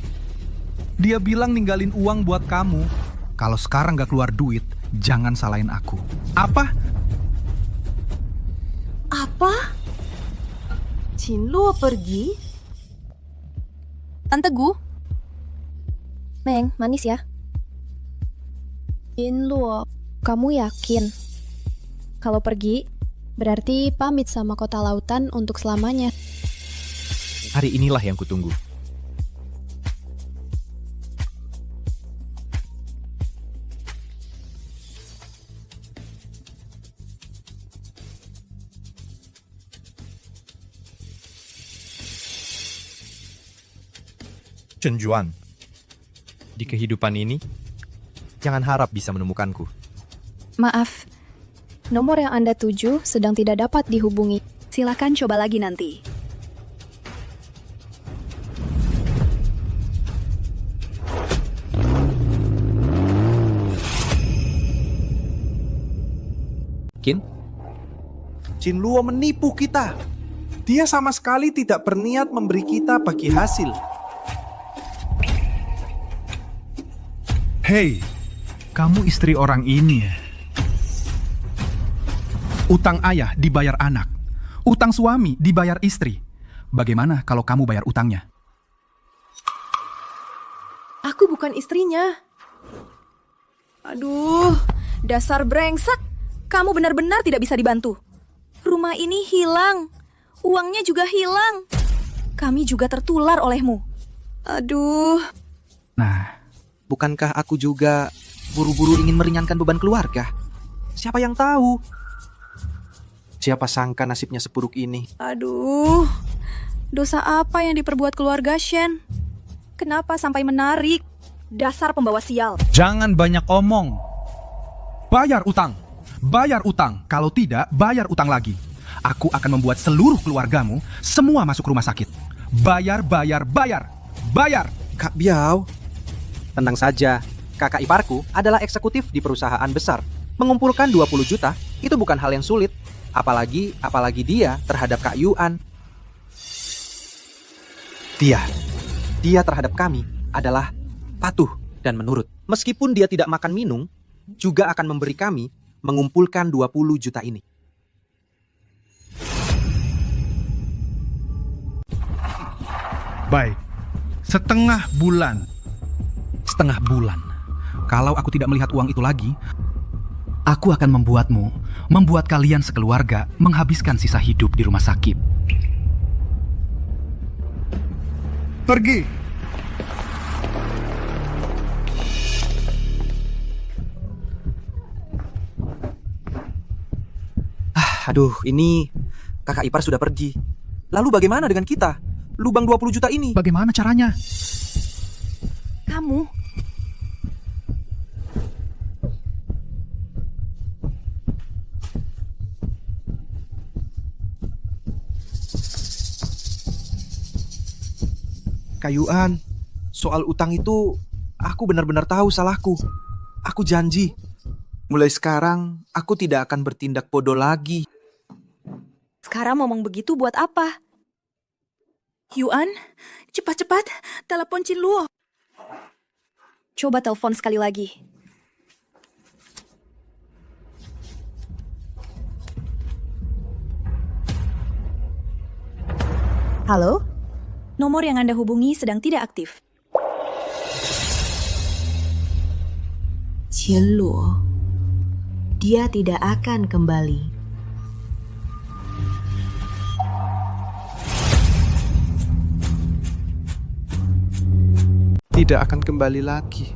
Dia bilang ninggalin uang buat kamu. Kalau sekarang gak keluar duit, jangan salahin aku. Apa? Apa? Qinluo pergi? Tante Gu. Meng, manis ya. Qinluo, kamu yakin? Kalau pergi, berarti pamit sama kota lautan untuk selamanya. Hari inilah yang kutunggu. Chen Juan, di kehidupan ini, jangan harap bisa menemukanku. Maaf, nomor yang Anda tuju sedang tidak dapat dihubungi. Silakan coba lagi nanti. Qinluo menipu kita. Dia sama sekali tidak berniat memberi kita bagi hasil. Hei, kamu istri orang ini ya? Utang ayah dibayar anak. Utang suami dibayar istri. Bagaimana kalau kamu bayar utangnya? Aku bukan istrinya. Aduh, dasar brengsek. Kamu benar-benar tidak bisa dibantu. Rumah ini hilang. Uangnya juga hilang. Kami juga tertular olehmu. Aduh. Nah, bukankah aku juga buru-buru ingin meringankan beban keluarga? Siapa yang tahu? Siapa sangka nasibnya seburuk ini? Aduh. Dosa apa yang diperbuat keluarga Shen? Kenapa sampai menarik? Dasar pembawa sial. Jangan banyak omong. Bayar utang. Bayar utang. Kalau tidak, bayar utang lagi. Aku akan membuat seluruh keluargamu semua masuk rumah sakit. Bayar, bayar, bayar. Bayar. Kak Biao, tenang saja. Kakak iparku adalah eksekutif di perusahaan besar. Mengumpulkan 20 juta itu bukan hal yang sulit. Apalagi dia terhadap Kak Yuan. Dia terhadap kami adalah patuh dan menurut. Meskipun dia tidak makan minum, juga akan memberi kami mengumpulkan 20 juta ini. Baik, setengah bulan. Kalau aku tidak melihat uang itu lagi, aku akan membuat kalian sekeluarga menghabiskan sisa hidup di rumah sakit. Pergi. Aduh, ini kakak ipar sudah pergi. Lalu bagaimana dengan kita? Lubang 20 juta ini. Bagaimana caranya? Kamu. Kak Yuan, soal utang itu aku benar-benar tahu salahku. Aku janji. Mulai sekarang, aku tidak akan bertindak bodoh lagi. Sekarang ngomong begitu buat apa? Yuan, cepat-cepat telepon Qinluo. Coba telepon sekali lagi. Halo? Nomor yang Anda hubungi sedang tidak aktif. Qinluo, dia tidak akan kembali. Tidak akan kembali lagi.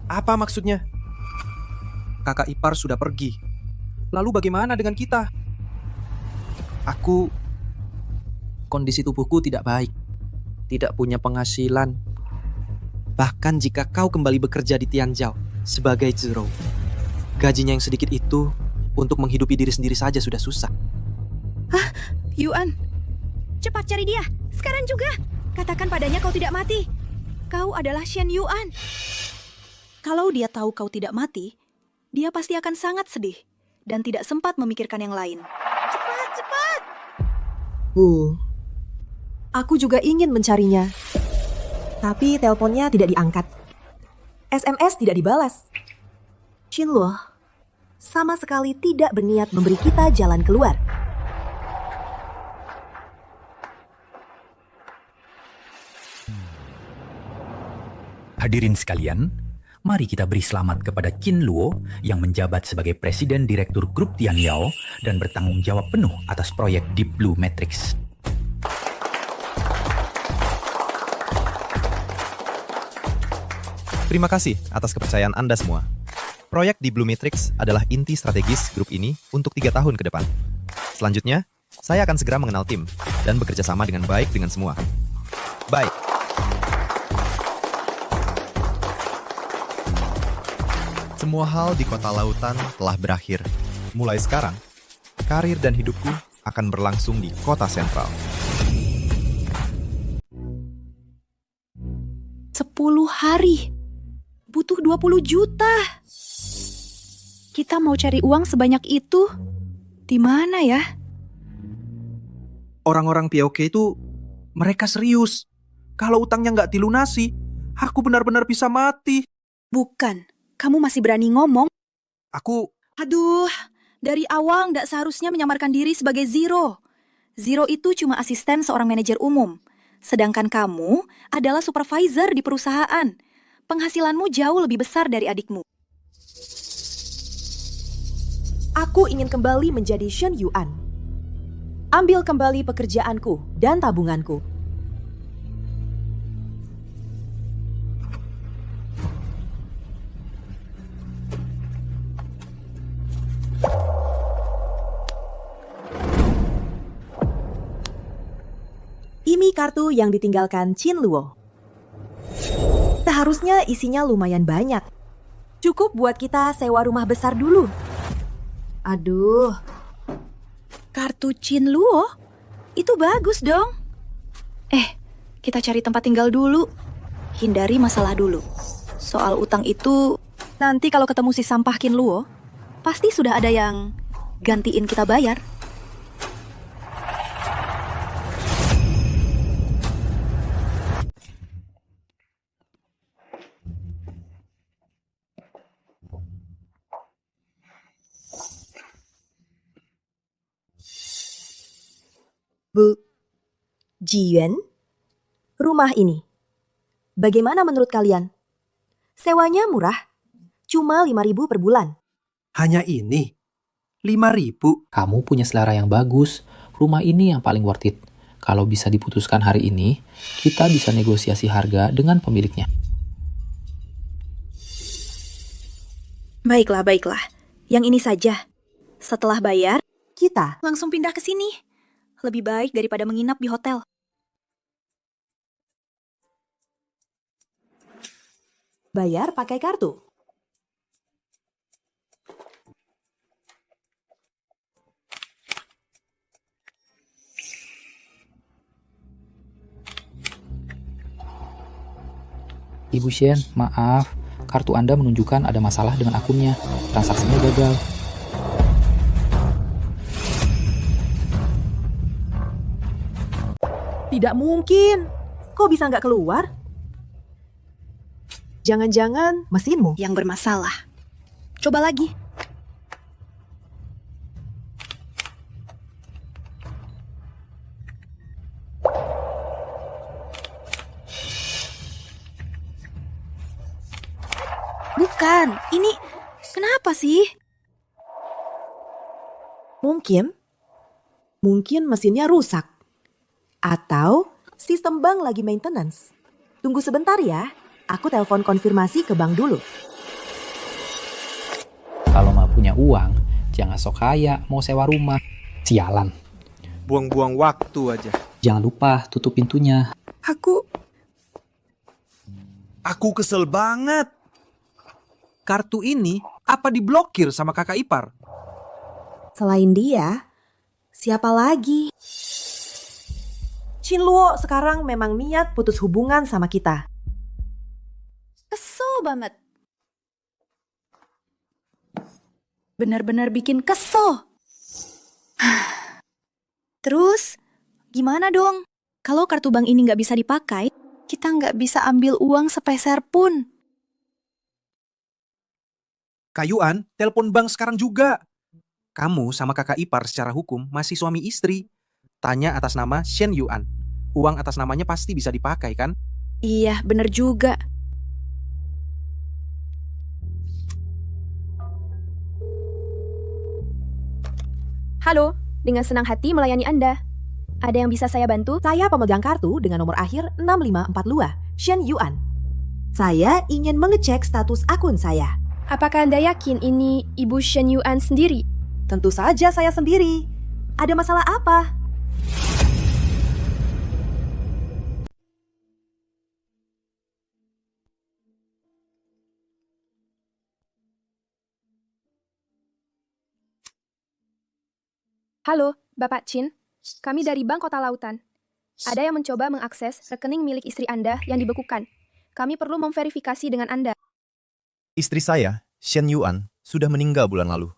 Apa maksudnya? Kakak ipar sudah pergi. Lalu bagaimana dengan kita? Kondisi tubuhku tidak baik. Tidak punya penghasilan. Bahkan jika kau kembali bekerja di Tianzhou sebagai Zhou, Gajinya yang sedikit itu untuk menghidupi diri sendiri saja sudah susah. Hah? Yuan, cepat cari dia. Sekarang juga. Katakan padanya kau tidak mati. Kau adalah Shen Yuan. Kalau dia tahu kau tidak mati, dia pasti akan sangat sedih dan tidak sempat memikirkan yang lain. Cepat, cepat! Aku juga ingin mencarinya. Tapi teleponnya tidak diangkat. SMS tidak dibalas. Xinluo sama sekali tidak berniat memberi kita jalan keluar. Hadirin sekalian, mari kita beri selamat kepada Qin Luo yang menjabat sebagai Presiden Direktur Grup Tianyao dan bertanggung jawab penuh atas proyek Deep Blue Matrix. Terima kasih atas kepercayaan Anda semua. Proyek Deep Blue Matrix adalah inti strategis grup ini untuk 3 tahun ke depan. Selanjutnya, saya akan segera mengenal tim dan bekerja sama dengan baik dengan semua. Baik. Semua hal di kota lautan telah berakhir. Mulai sekarang, karir dan hidupku akan berlangsung di kota sentral. 10 hari. Butuh 20 juta. Kita mau cari uang sebanyak itu. Di mana ya? Orang-orang POK itu, mereka serius. Kalau utangnya nggak dilunasi, aku benar-benar bisa mati. Bukan. Kamu masih berani ngomong? Aduh, dari awal nggak seharusnya menyamarkan diri sebagai Zero. Zero itu cuma asisten seorang manajer umum. Sedangkan kamu adalah supervisor di perusahaan. Penghasilanmu jauh lebih besar dari adikmu. Aku ingin kembali menjadi Shen Yuan. Ambil kembali pekerjaanku dan tabunganku. Ini kartu yang ditinggalkan Qin Luo. Seharusnya isinya lumayan banyak. Cukup buat kita sewa rumah besar dulu. Aduh. Kartu Qin Luo? Itu bagus dong. Kita cari tempat tinggal dulu. Hindari masalah dulu. Soal utang itu, nanti kalau ketemu si sampah Qin Luo, pasti sudah ada yang gantiin kita bayar. Bu, Jiyuan, rumah ini, bagaimana menurut kalian? Sewanya murah, cuma 5.000 per bulan. Hanya ini? 5.000? Kamu punya selera yang bagus, rumah ini yang paling worth it. Kalau bisa diputuskan hari ini, kita bisa negosiasi harga dengan pemiliknya. Baiklah. Yang ini saja. Setelah bayar, kita langsung pindah ke sini. Lebih baik daripada menginap di hotel. Bayar pakai kartu. Ibu Shen, maaf. Kartu Anda menunjukkan ada masalah dengan akunnya. Transaksinya gagal. Tidak mungkin. Kok bisa nggak keluar? Jangan-jangan mesinmu yang bermasalah. Coba lagi. Bukan, ini kenapa sih? Mungkin mesinnya rusak. Atau sistem bank lagi maintenance. Tunggu sebentar ya, aku telepon konfirmasi ke bank dulu. Kalau mau punya uang, jangan sok kaya mau sewa rumah. Sialan. Buang-buang waktu aja. Jangan lupa tutup pintunya. Aku kesel banget. kartu ini apa diblokir sama kakak ipar? Selain dia, siapa lagi? Qinluo sekarang memang niat putus hubungan sama kita. Kesel banget. Benar-benar bikin kesel. Terus, gimana dong? Kalau kartu bank ini nggak bisa dipakai, kita nggak bisa ambil uang sepeser pun. Kak Yuan, telepon bank sekarang juga. Kamu sama kakak ipar secara hukum masih suami istri. Tanya atas nama Shen Yuan. Uang atas namanya pasti bisa dipakai kan? Iya, bener juga. Halo, dengan senang hati melayani Anda. Ada yang bisa saya bantu? Saya pemegang kartu dengan nomor akhir 6542, Shen Yuan. Saya ingin mengecek status akun saya. Apakah Anda yakin ini Ibu Shen Yuan sendiri? Tentu saja saya sendiri. Ada masalah apa? Halo, Bapak Chin. Kami dari Bank Kota Lautan. Ada yang mencoba mengakses rekening milik istri Anda yang dibekukan. Kami perlu memverifikasi dengan Anda. Istri saya, Shen Yuan, sudah meninggal bulan lalu.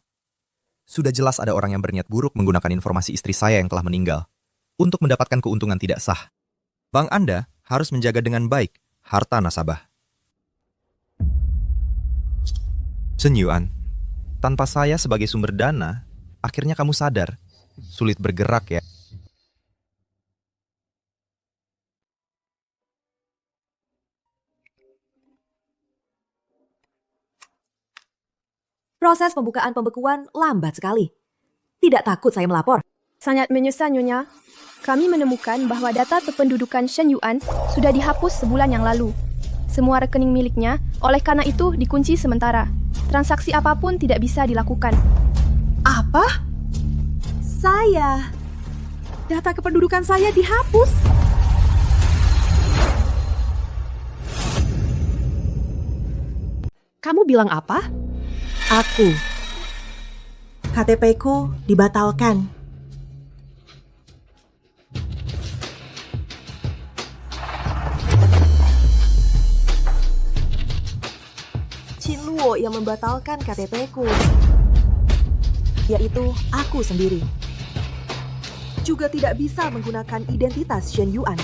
Sudah jelas ada orang yang berniat buruk menggunakan informasi istri saya yang telah meninggal untuk mendapatkan keuntungan tidak sah. Bank Anda harus menjaga dengan baik harta nasabah. Shen Yuan, tanpa saya sebagai sumber dana, akhirnya kamu sadar. Sulit bergerak ya. Proses pembukaan pembekuan lambat sekali. Tidak takut saya melapor. Sangat menyesal, Nyonya. Kami menemukan bahwa data kependudukan Shen Yuan sudah dihapus sebulan yang lalu. Semua rekening miliknya, oleh karena itu dikunci sementara. Transaksi apapun tidak bisa dilakukan. Apa? Data kependudukan saya dihapus. Kamu bilang apa? Aku. KTP-ku dibatalkan. Qinluo yang membatalkan KTP-ku. Yaitu aku sendiri. Juga tidak bisa menggunakan identitas Shen Yuan.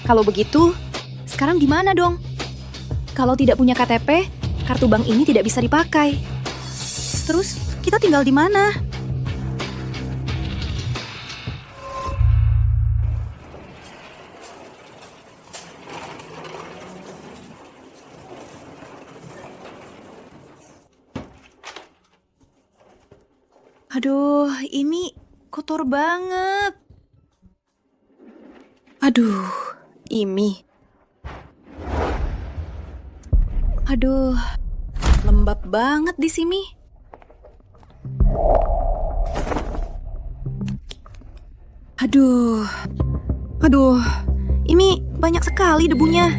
Kalau begitu, sekarang gimana dong? Kalau tidak punya KTP, kartu bank ini tidak bisa dipakai. Terus, kita tinggal di mana? Aduh, ini kotor banget. Aduh, ini. Aduh, lembab banget di sini. Aduh, ini banyak sekali debunya.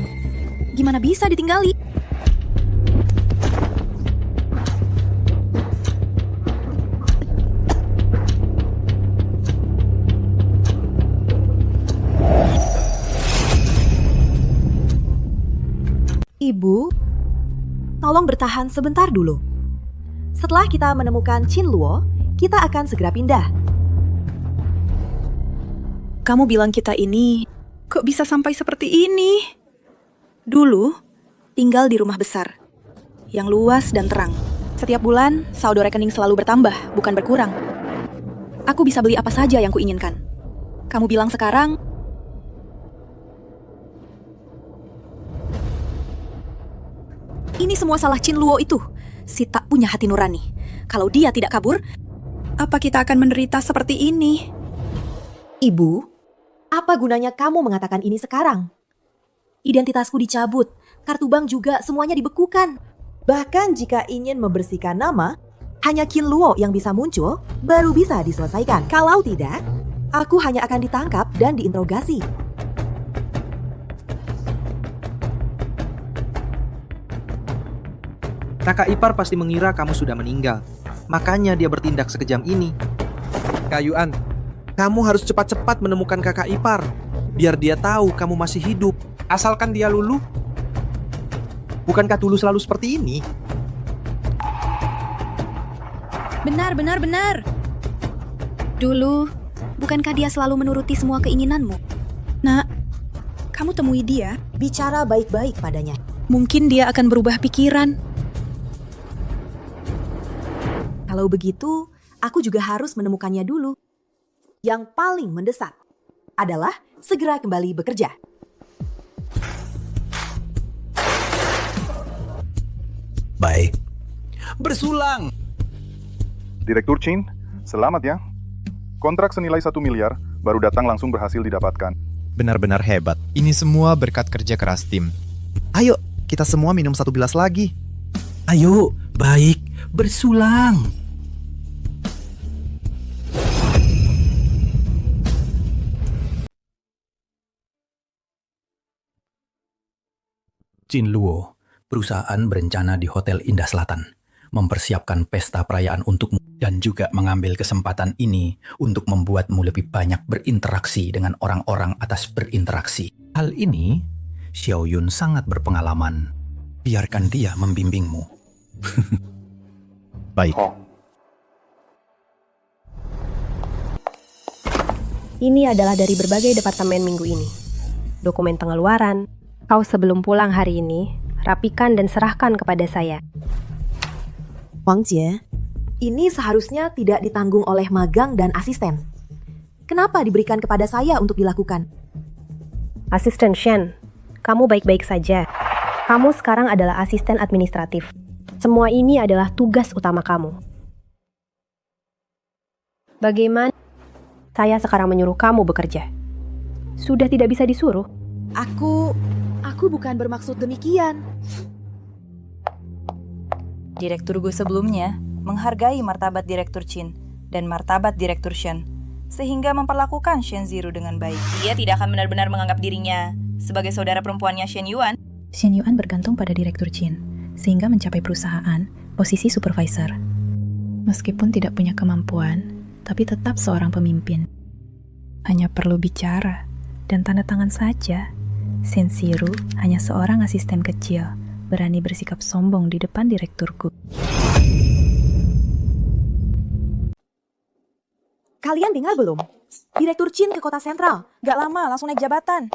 Gimana bisa ditinggali? Ibu, tolong bertahan sebentar dulu. Setelah kita menemukan Qinluo, kita akan segera pindah. Kamu bilang kita ini kok bisa sampai seperti ini? Dulu, tinggal di rumah besar, yang luas dan terang. Setiap bulan, saldo rekening selalu bertambah, bukan berkurang. Aku bisa beli apa saja yang kuinginkan. Kamu bilang sekarang, ini semua salah Qinluo itu, si tak punya hati nurani. Kalau dia tidak kabur, apa kita akan menderita seperti ini? Ibu, apa gunanya kamu mengatakan ini sekarang? Identitasku dicabut, kartu bank juga semuanya dibekukan. Bahkan jika ingin membersihkan nama, hanya Qinluo yang bisa muncul, baru bisa diselesaikan. Kalau tidak, aku hanya akan ditangkap dan diinterogasi. Kakak ipar pasti mengira kamu sudah meninggal. Makanya dia bertindak sekejam ini. Kak Yuan, kamu harus cepat-cepat menemukan kakak ipar. Biar dia tahu kamu masih hidup. Asalkan dia luluh. Bukankah dulu selalu seperti ini? Benar. Dulu, bukankah dia selalu menuruti semua keinginanmu? Nak, kamu temui dia. Bicara baik-baik padanya. Mungkin dia akan berubah pikiran. Kalau begitu, aku juga harus menemukannya dulu. Yang paling mendesak adalah segera kembali bekerja. Baik. Bersulang! Direktur Chin, selamat ya. Kontrak senilai 1 miliar baru datang langsung berhasil didapatkan. Benar-benar hebat. Ini semua berkat kerja keras tim. Ayo, kita semua minum 1 gelas lagi. Ayo, baik. Bersulang. Chin Luo, perusahaan berencana di Hotel Indah Selatan mempersiapkan pesta perayaan untukmu dan juga mengambil kesempatan ini untuk membuatmu lebih banyak berinteraksi dengan orang-orang atas berinteraksi. Hal ini, Xiao Yun sangat berpengalaman. Biarkan dia membimbingmu. Baik. Ini adalah dari berbagai departemen minggu ini. Dokumen pengeluaran, kau sebelum pulang hari ini, rapikan dan serahkan kepada saya. Wang Jie, ini seharusnya tidak ditanggung oleh magang dan asisten. Kenapa diberikan kepada saya untuk dilakukan? Asisten Shen, kamu baik-baik saja. Kamu sekarang adalah asisten administratif. Semua ini adalah tugas utama kamu. Bagaimana saya sekarang menyuruh kamu bekerja? Sudah tidak bisa disuruh. Aku bukan bermaksud demikian. Direktur Gu sebelumnya menghargai martabat Direktur Chin dan martabat Direktur Shen, sehingga memperlakukan Shen Zero dengan baik. Dia tidak akan benar-benar menganggap dirinya sebagai saudara perempuannya Shen Yuan. Shen Yuan bergantung pada Direktur Chin, sehingga mencapai perusahaan posisi supervisor. Meskipun tidak punya kemampuan, tapi tetap seorang pemimpin. Hanya perlu bicara dan tanda tangan saja. Shen Zero hanya seorang asisten kecil, berani bersikap sombong di depan direkturku. Kalian dengar belum? Direktur Chin ke kota sentral. Gak lama, langsung naik jabatan.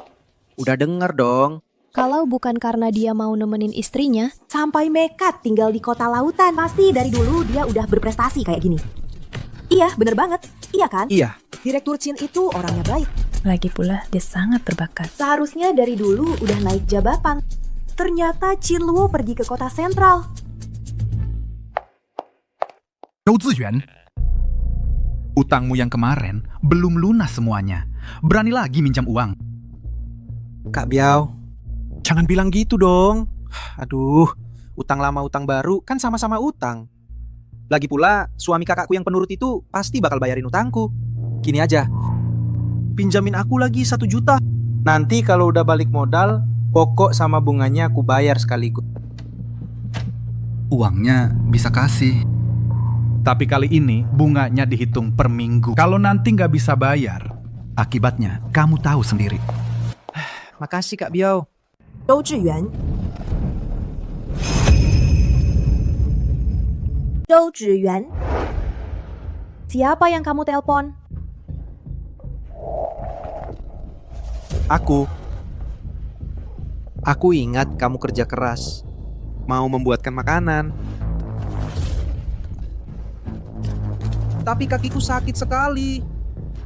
Udah denger dong. Kalau bukan karena dia mau nemenin istrinya, Sampai nekat tinggal di kota lautan. Pasti dari dulu dia udah berprestasi kayak gini. Iya, bener banget. Iya kan? Iya. Direktur Chin itu orangnya baik. Lagi pula dia sangat berbakat. Seharusnya dari dulu udah naik jabatan. Ternyata Chin Luo pergi ke kota sentral. Zhou Ziyuan, utangmu yang kemarin belum lunas semuanya. Berani lagi minjam uang. Kak Biao, jangan bilang gitu dong. Aduh, utang lama utang baru kan sama-sama utang. Lagi pula, suami kakakku yang penurut itu pasti bakal bayarin utangku. Gini aja, pinjamin aku lagi 1 juta. Nanti kalau udah balik modal, pokok sama bunganya aku bayar sekaligus. Uangnya bisa kasih. Tapi kali ini bunganya dihitung per minggu. Kalau nanti nggak bisa bayar, akibatnya kamu tahu sendiri. Makasih Kak Biao. Zhou Ziyuan. Zhou Ziyuan. Siapa yang kamu telepon? Aku ingat kamu kerja keras, mau membuatkan makanan. Tapi kakiku sakit sekali,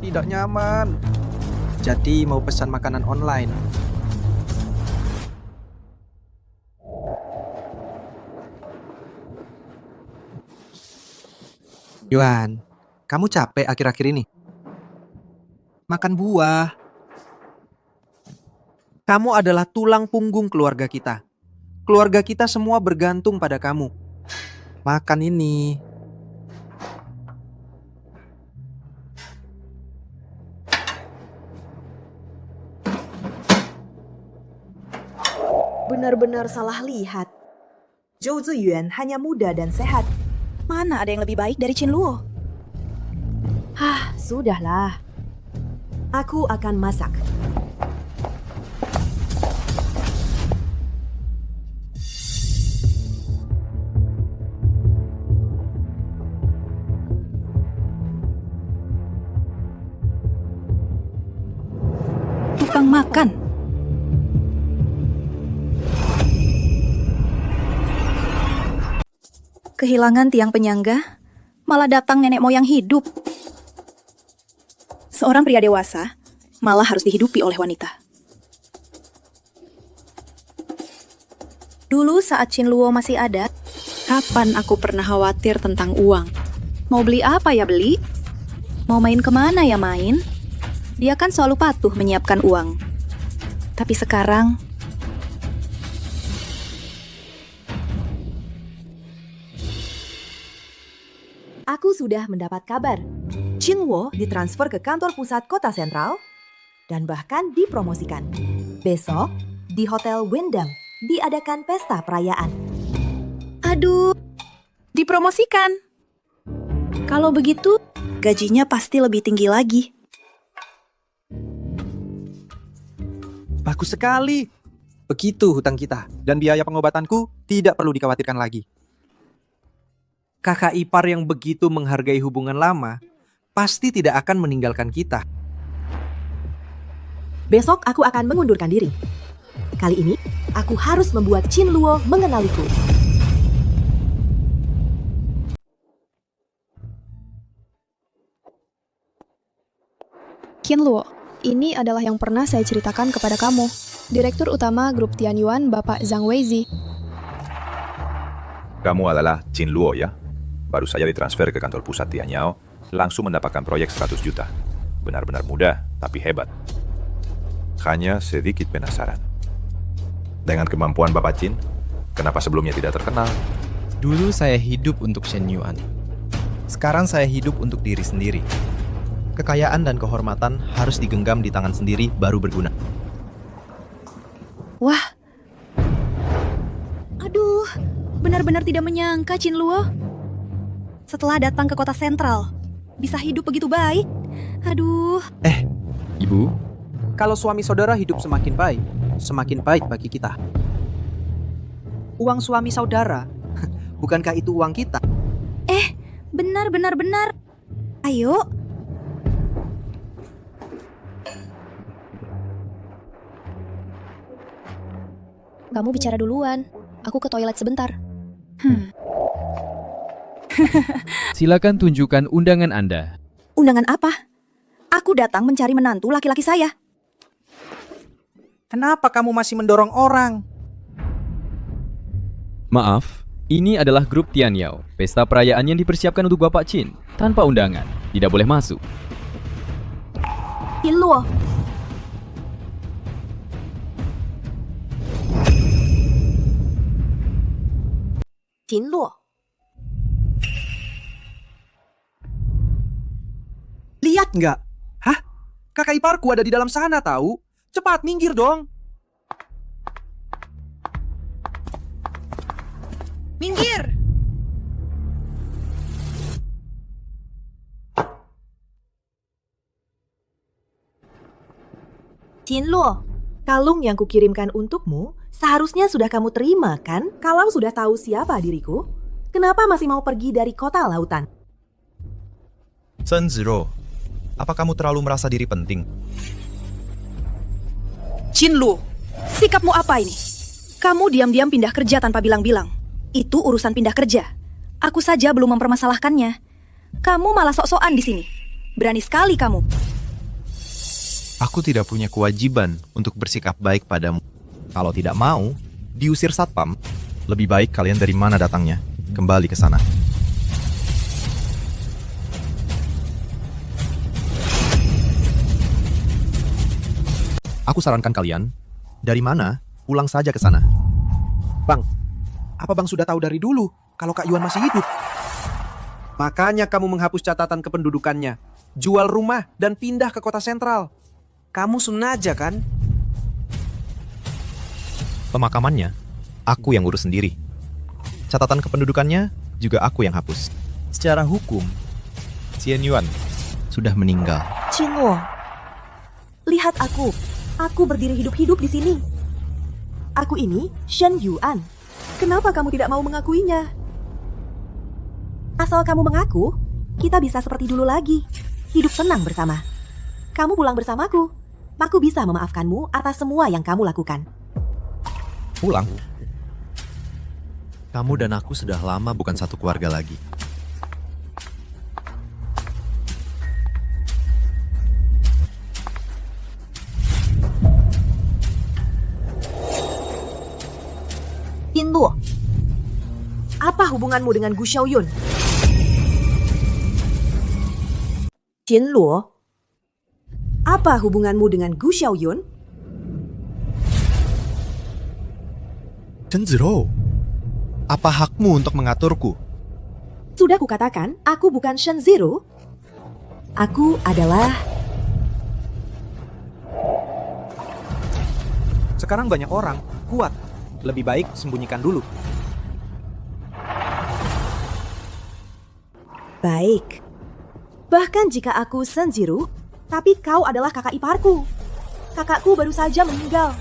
tidak nyaman. Jadi mau pesan makanan online. Yuan, kamu capek akhir-akhir ini? Makan buah. Kamu adalah tulang punggung keluarga kita. Keluarga kita semua bergantung pada kamu. Makan ini. Benar-benar salah lihat. Zhou Ziyuan hanya muda dan sehat. Mana ada yang lebih baik dari Qin Luo? Sudahlah. Aku akan masak. Tukang makan. Kehilangan tiang penyangga, malah datang nenek moyang hidup. Seorang pria dewasa malah harus dihidupi oleh wanita. Dulu saat Qin Luo masih ada, kapan aku pernah khawatir tentang uang? Mau beli apa ya beli? Mau main kemana ya main? Dia kan selalu patuh menyiapkan uang. Tapi sekarang, aku sudah mendapat kabar. Qin Luo ditransfer ke kantor pusat kota sentral dan bahkan dipromosikan. Besok, di Hotel Wyndham diadakan pesta perayaan. aduh, dipromosikan. Kalau begitu, gajinya pasti lebih tinggi lagi. Bagus sekali. Begitu hutang kita, dan biaya pengobatanku tidak perlu dikhawatirkan lagi. Kakak ipar yang begitu menghargai hubungan lama pasti tidak akan meninggalkan kita. Besok aku akan mengundurkan diri. Kali ini, aku harus membuat Qin Luo mengenaliku. Qin Luo, ini adalah yang pernah saya ceritakan kepada kamu. Direktur utama grup Tianyuan, Bapak Zhang Weizi. Kamu adalah Qin Luo ya? Baru saja ditransfer ke kantor pusat Tianyao, langsung mendapatkan proyek 100 juta. Benar-benar mudah, tapi hebat. Hanya sedikit penasaran. Dengan kemampuan Bapak Qin, kenapa sebelumnya tidak terkenal? Dulu saya hidup untuk Shen Yuan. Sekarang saya hidup untuk diri sendiri. Kekayaan dan kehormatan harus digenggam di tangan sendiri baru berguna. Wah. Aduh, benar-benar tidak menyangka Qin Luo. Setelah datang ke kota sentral, bisa hidup begitu baik. Aduh. Ibu, kalau suami saudara hidup semakin baik bagi kita. Uang suami saudara, bukankah itu uang kita? Benar. Ayo. Kamu bicara duluan. Aku ke toilet sebentar. Silakan tunjukkan undangan Anda. Undangan apa? Aku datang mencari menantu laki-laki saya. Kenapa kamu masih mendorong orang? Maaf, ini adalah grup Tianyao. Pesta perayaan yang dipersiapkan untuk Bapak Qin. Tanpa undangan, tidak boleh masuk. Qin Luo. Qin Luo. Lihat nggak? Hah? Kakak iparku ada di dalam sana tahu. Cepat minggir dong. Minggir. Qin Luo, kalung yang kukirimkan untukmu seharusnya sudah kamu terima kan? Kalau sudah tahu siapa diriku, kenapa masih mau pergi dari kota lautan? Sun Zero, apa kamu terlalu merasa diri penting? Qin Luo, sikapmu apa ini? Kamu diam-diam pindah kerja tanpa bilang-bilang. Itu urusan pindah kerja. Aku saja belum mempermasalahkannya. Kamu malah sok-sokan di sini. Berani sekali kamu. Aku tidak punya kewajiban untuk bersikap baik padamu. Kalau tidak mau, diusir satpam. Lebih baik kalian dari mana datangnya. Kembali ke sana. Aku sarankan kalian, dari mana, pulang saja ke sana. Bang, apa Bang sudah tahu dari dulu kalau Kak Yuan masih hidup? Makanya kamu menghapus catatan kependudukannya, jual rumah dan pindah ke kota sentral. Kamu sengaja kan? Pemakamannya, aku yang urus sendiri. Catatan kependudukannya juga aku yang hapus. Secara hukum, Qian Yuan sudah meninggal. Qin Luo, lihat aku. Aku berdiri hidup-hidup di sini. Aku ini Shen Yuan. Kenapa kamu tidak mau mengakuinya? Asal kamu mengaku, kita bisa seperti dulu lagi. Hidup tenang bersama. Kamu pulang bersamaku. Aku bisa memaafkanmu atas semua yang kamu lakukan. Pulang? Kamu dan aku sudah lama bukan satu keluarga lagi. Qin Luo, apa hubunganmu dengan Gu Xiaoyun? Qin Luo, apa hubunganmu dengan Gu Xiaoyun? Chen Ziro, apa hakmu untuk mengaturku? Sudah kukatakan, aku bukan Shen Ziro. Aku adalah... Sekarang banyak orang, kuat. Lebih baik sembunyikan dulu. Baik. Bahkan jika aku Shen Ziro, tapi kau adalah kakak iparku. Kakakku baru saja meninggal.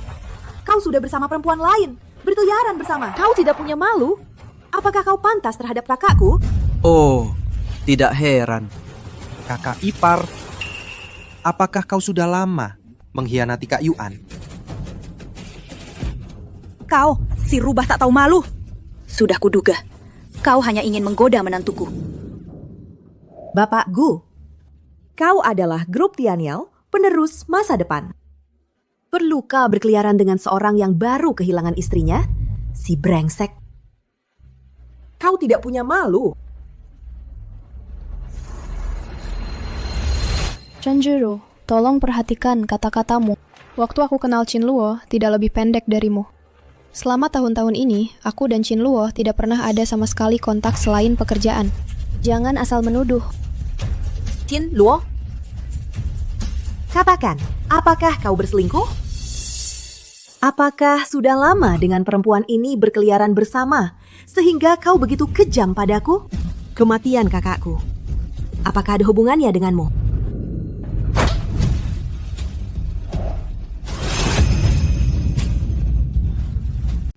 Kau sudah bersama perempuan lain, berkeliaran bersama. Kau tidak punya malu? Apakah kau pantas terhadap kakakku? Oh, tidak heran. Kakak ipar, apakah kau sudah lama mengkhianati Kak Yuan? Kau, si rubah tak tahu malu. Sudah kuduga, kau hanya ingin menggoda menantuku. Bapak Gu, kau adalah grup Tianyao, penerus masa depan. Perlukah berkeliaran dengan seorang yang baru kehilangan istrinya? Si brengsek. Kau tidak punya malu? Chen Ziro, tolong perhatikan kata-katamu. Waktu aku kenal Qin Luo tidak lebih pendek darimu. Selama tahun-tahun ini, aku dan Qin Luo tidak pernah ada sama sekali kontak selain pekerjaan. Jangan asal menuduh. Qin Luo, katakan, apakah kau berselingkuh? Apakah sudah lama dengan perempuan ini berkeliaran bersama, sehingga kau begitu kejam padaku? Kematian kakakku, apakah ada hubungannya denganmu?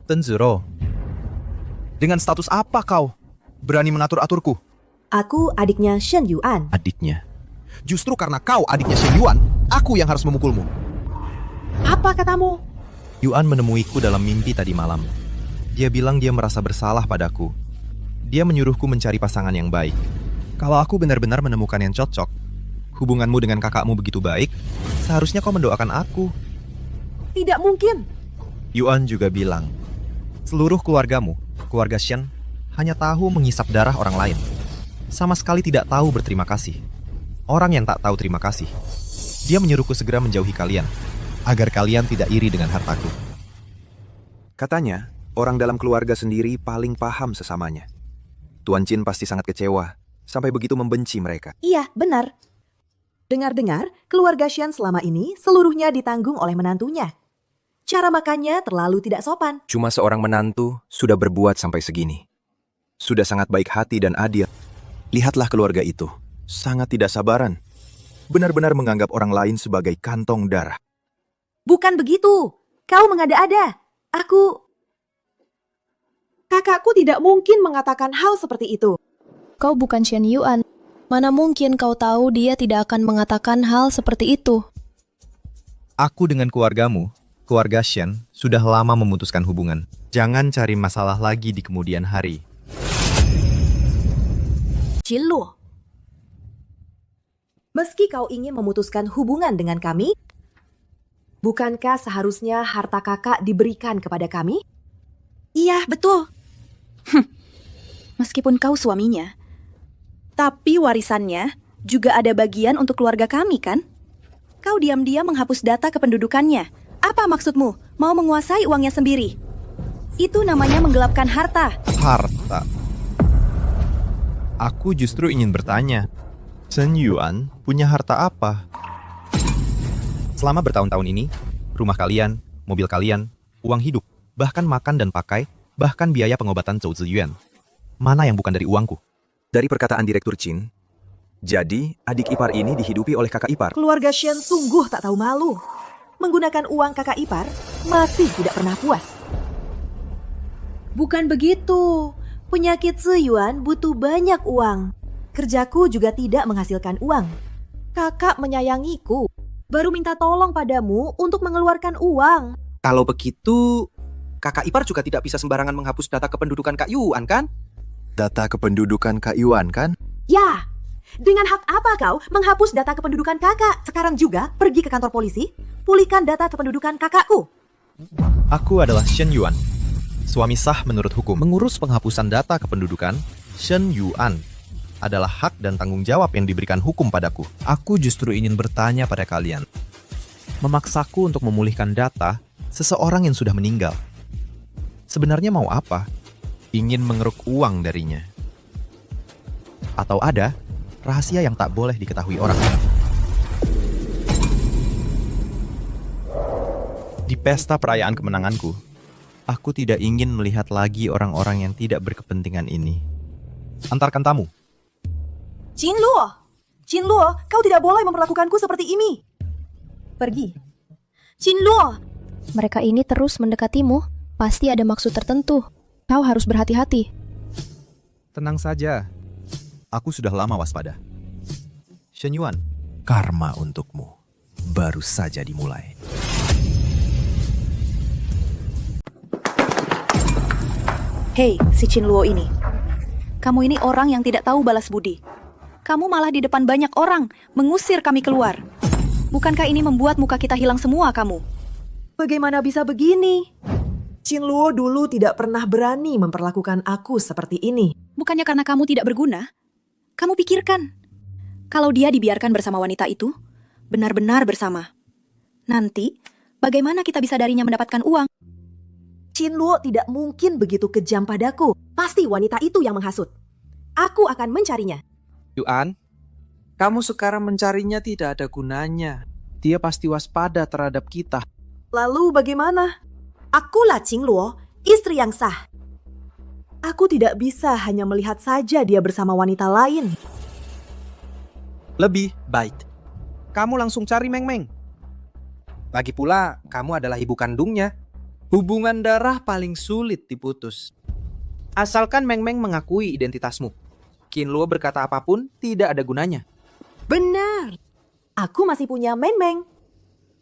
Chen Ziro, dengan status apa kau berani mengatur-aturku? Aku adiknya Shen Yuan. Adiknya? Justru karena kau adiknya Shen Yuan, aku yang harus memukulmu. Apa katamu? Yuan menemuiku dalam mimpi tadi malam. Dia bilang dia merasa bersalah padaku. Dia menyuruhku mencari pasangan yang baik. Kalau aku benar-benar menemukan yang cocok, hubunganmu dengan kakakmu begitu baik, seharusnya kau mendoakan aku. Tidak mungkin. Yuan juga bilang, seluruh keluargamu, keluarga Shen, hanya tahu menghisap darah orang lain. Sama sekali tidak tahu berterima kasih. Orang yang tak tahu terima kasih. Dia menyuruhku segera menjauhi kalian, agar kalian tidak iri dengan hartaku. Katanya, orang dalam keluarga sendiri paling paham sesamanya. Tuan Qin pasti sangat kecewa, sampai begitu membenci mereka. Iya, benar. Dengar-dengar, keluarga Shen selama ini seluruhnya ditanggung oleh menantunya. Cara makannya terlalu tidak sopan. Cuma seorang menantu sudah berbuat sampai segini. Sudah sangat baik hati dan adil. Lihatlah keluarga itu, sangat tidak sabaran. Benar-benar menganggap orang lain sebagai kantong darah. Bukan begitu. Kau mengada-ada. Kakakku tidak mungkin mengatakan hal seperti itu. Kau bukan Shen Yuan. Mana mungkin kau tahu dia tidak akan mengatakan hal seperti itu. Aku dengan keluargamu, keluarga Shen, sudah lama memutuskan hubungan. Jangan cari masalah lagi di kemudian hari. Qin Luo, meski kau ingin memutuskan hubungan dengan kami, bukankah seharusnya harta kakak diberikan kepada kami? Iya, betul. Meskipun kau suaminya, tapi warisannya juga ada bagian untuk keluarga kami, kan? Kau diam-diam menghapus data kependudukannya. Apa maksudmu? Mau menguasai uangnya sendiri? Itu namanya menggelapkan harta. Harta? Aku justru ingin bertanya, Shen Yuan punya harta apa? Selama bertahun-tahun ini, rumah kalian, mobil kalian, uang hidup, bahkan makan dan pakai, Bahkan biaya pengobatan Zhou Ziyuan. Mana yang bukan dari uangku? Dari perkataan Direktur Qin, jadi adik ipar ini dihidupi oleh kakak ipar. Keluarga Shen sungguh tak tahu malu. Menggunakan uang kakak ipar masih tidak pernah puas. Bukan begitu. Penyakit Ziyuan butuh banyak uang. Kerjaku juga tidak menghasilkan uang. Kakak menyayangiku. Baru minta tolong padamu untuk mengeluarkan uang. Kalau begitu, kakak ipar juga tidak bisa sembarangan menghapus data kependudukan Kak Yuan, kan? Data kependudukan Kak Yuan, kan? Ya, dengan hak apa kau menghapus data kependudukan kakak? Sekarang juga pergi ke kantor polisi, pulihkan data kependudukan kakakku. Aku adalah Shen Yuan. Suami sah menurut hukum. Mengurus penghapusan data kependudukan Shen Yuan adalah hak dan tanggung jawab yang diberikan hukum padaku. Aku justru ingin bertanya pada kalian. Memaksaku untuk memulihkan data seseorang yang sudah meninggal. Sebenarnya mau apa? Ingin mengeruk uang darinya? Atau ada rahasia yang tak boleh diketahui orang? Di pesta perayaan kemenanganku, aku tidak ingin melihat lagi orang-orang yang tidak berkepentingan ini. Antarkan tamu. Qin Luo, kau tidak boleh memperlakukanku seperti ini. Pergi. Qin Luo. Mereka ini terus mendekatimu. Pasti ada maksud tertentu. Kau harus berhati-hati. Tenang saja. Aku sudah lama waspada. Shen Yuan, karma untukmu baru saja dimulai. Hei, si Qin Luo ini. Kamu ini orang yang tidak tahu balas budi. Kamu malah di depan banyak orang mengusir kami keluar. Bukankah ini membuat muka kita hilang semua kamu? Bagaimana bisa begini? Qin Luo dulu tidak pernah berani memperlakukan aku seperti ini. Bukannya karena kamu tidak berguna? Kamu pikirkan, kalau dia dibiarkan bersama wanita itu, benar-benar bersama. Nanti, bagaimana kita bisa darinya mendapatkan uang? Qin Luo tidak mungkin begitu kejam padaku. Pasti wanita itu yang menghasut. Aku akan mencarinya. Yuan, kamu sekarang mencarinya tidak ada gunanya. Dia pasti waspada terhadap kita. Lalu bagaimana? Akulah Qin Luo, istri yang sah. Aku tidak bisa hanya melihat saja dia bersama wanita lain. Lebih baik, kamu langsung cari Meng Meng. Lagi pula, kamu adalah ibu kandungnya. Hubungan darah paling sulit diputus. Asalkan Meng Meng mengakui identitasmu. Qin Luo berkata apapun tidak ada gunanya. Benar. Aku masih punya Meng Meng.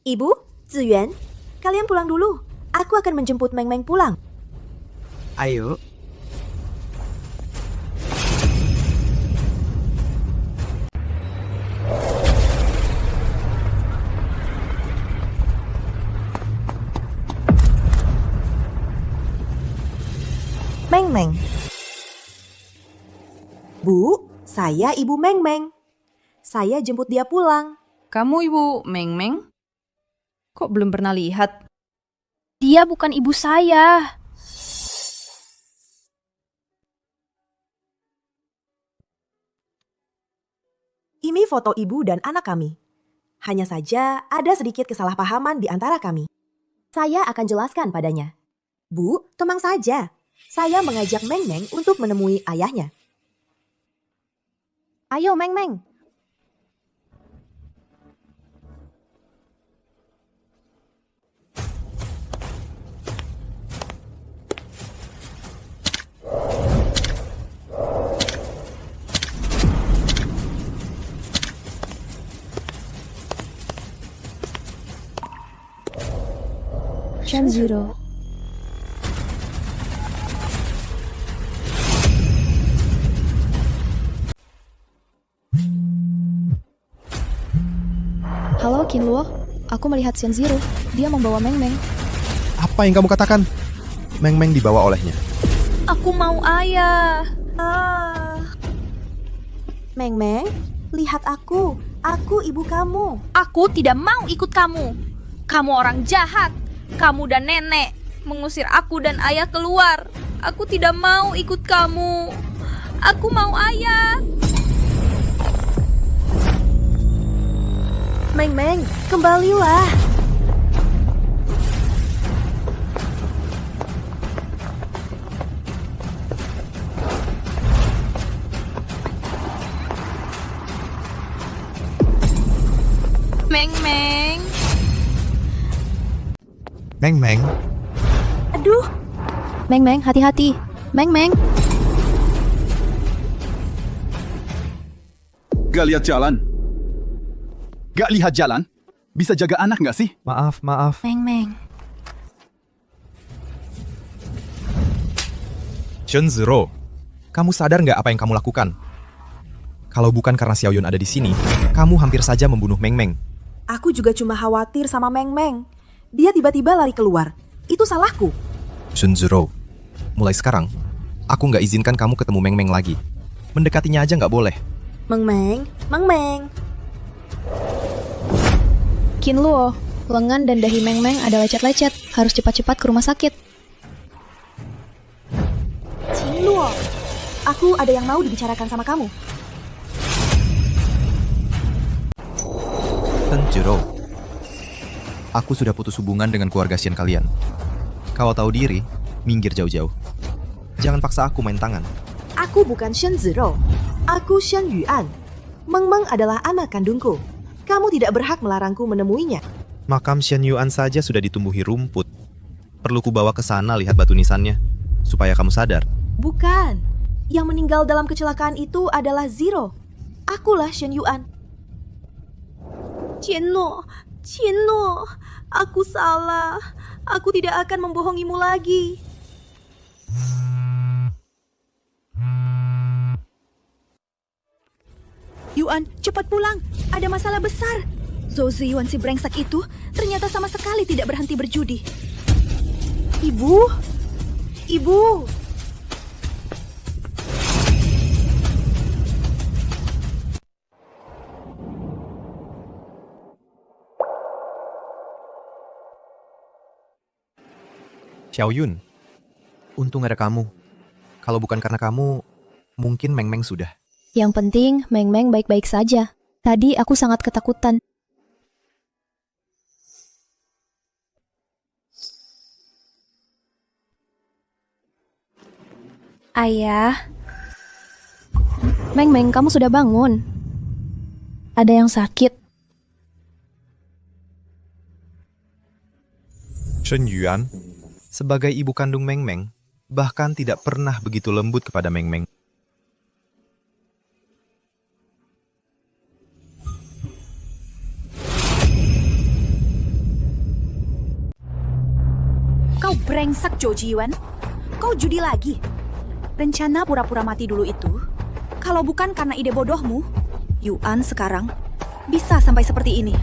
Ibu, Ziyuan, kalian pulang dulu. Aku akan menjemput Meng Meng pulang. Ayo. Meng Meng. Bu, saya Ibu Meng Meng. Saya jemput dia pulang. Kamu Ibu Meng Meng? Kok belum pernah lihat? Dia bukan ibu saya. Ini foto ibu dan anak kami. Hanya saja ada sedikit kesalahpahaman di antara kami. Saya akan jelaskan padanya. Bu, tenang saja. Saya mengajak Meng Meng untuk menemui ayahnya. Ayo Meng Meng. Shen Zero. Halo Qin Luo, aku melihat Shen Zero. Dia membawa Meng Meng. Apa yang kamu katakan? Meng Meng dibawa olehnya. Aku mau ayah. Meng Meng, lihat aku. Aku ibu kamu. Aku tidak mau ikut kamu. Kamu orang jahat. Kamu dan nenek mengusir aku dan ayah keluar. Aku tidak mau ikut kamu. Aku mau ayah. Meng Meng, kembalilah. Meng Meng. Aduh. Meng Meng, hati-hati. Meng Meng. Gak lihat jalan? Gak lihat jalan? Bisa jaga anak nggak sih? Maaf. Meng Meng. Shenzero, kamu sadar nggak apa yang kamu lakukan? Kalau bukan karena Xiaoyun ada di sini, kamu hampir saja membunuh Meng Meng. Aku juga cuma khawatir sama Meng Meng. Dia tiba-tiba lari keluar. Itu salahku. Shenzero, mulai sekarang, aku nggak izinkan kamu ketemu Meng Meng lagi. Mendekatinya aja nggak boleh. Meng Meng. Qin Luo, lengan dan dahi Meng Meng ada lecet-lecet. Harus cepat-cepat ke rumah sakit. Qin Luo, aku ada yang mau dibicarakan sama kamu. Shenzero, aku sudah putus hubungan dengan keluarga Xian kalian. Kalau tahu diri, minggir jauh-jauh. Jangan paksa aku main tangan. Aku bukan Shenzero. Aku Shen Yuan. Meng Meng adalah anak kandungku. Kamu tidak berhak melarangku menemuinya. Makam Shen Yuan saja sudah ditumbuhi rumput. Perlu ku bawa ke sana lihat batu nisannya, supaya kamu sadar. Bukan. Yang meninggal dalam kecelakaan itu adalah Zero. Akulah Shen Yuan. Qin Luo, aku salah. Aku tidak akan membohongimu lagi. Yuan, cepat pulang. Ada masalah besar. Zhou Ziyuan si brengsek itu ternyata sama sekali tidak berhenti berjudi. Ibu. Xiaoyun, untung ada kamu. Kalau bukan karena kamu, mungkin Meng Meng sudah. Yang penting, Meng Meng baik-baik saja. Tadi aku sangat ketakutan. Ayah. Meng Meng, kamu sudah bangun. Ada yang sakit. Shen Yuan, sebagai ibu kandung Meng Meng, bahkan tidak pernah begitu lembut kepada Meng Meng. Kau brengsek, Zhou Ziyuan. Kau judi lagi. Rencana pura-pura mati dulu itu, kalau bukan karena ide bodohmu, Yuan sekarang bisa sampai seperti ini.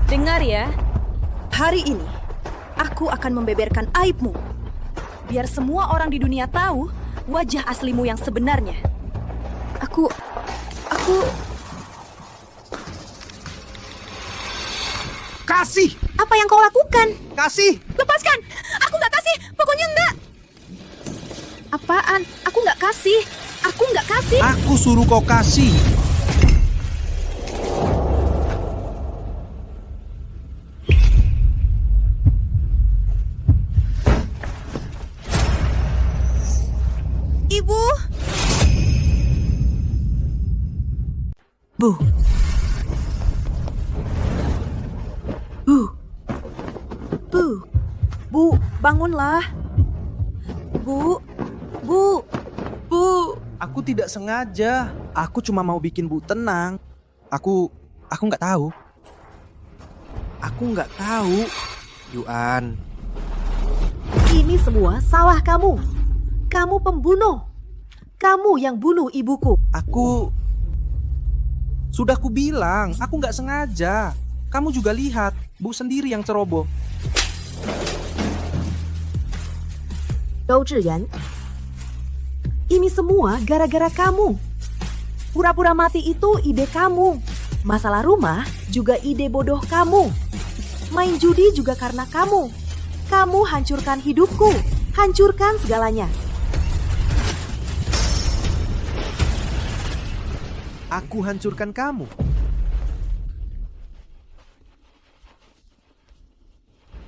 Dengar ya, hari ini aku akan membeberkan aibmu. Biar semua orang di dunia tahu wajah aslimu yang sebenarnya. Aku... Kasih! Apa yang kau lakukan? Kasih! Lepaskan! Aku nggak kasih! Pokoknya enggak! Apaan? Aku nggak kasih! Aku nggak kasih! Aku suruh kau kasih! Ibu! Bu. Bu, bangunlah. Bu. Aku tidak sengaja. Aku cuma mau bikin Bu tenang. Aku nggak tahu. Yuan. Ini semua salah kamu. Kamu pembunuh. Kamu yang bunuh ibuku. Sudah kubilang, aku nggak sengaja. Kamu juga lihat, Bu sendiri yang ceroboh. Zhou Ziyuan, ini semua gara-gara kamu. Pura-pura mati itu ide kamu. Masalah rumah juga ide bodoh kamu. Main judi juga karena kamu. Kamu hancurkan hidupku. Hancurkan segalanya. Aku hancurkan kamu.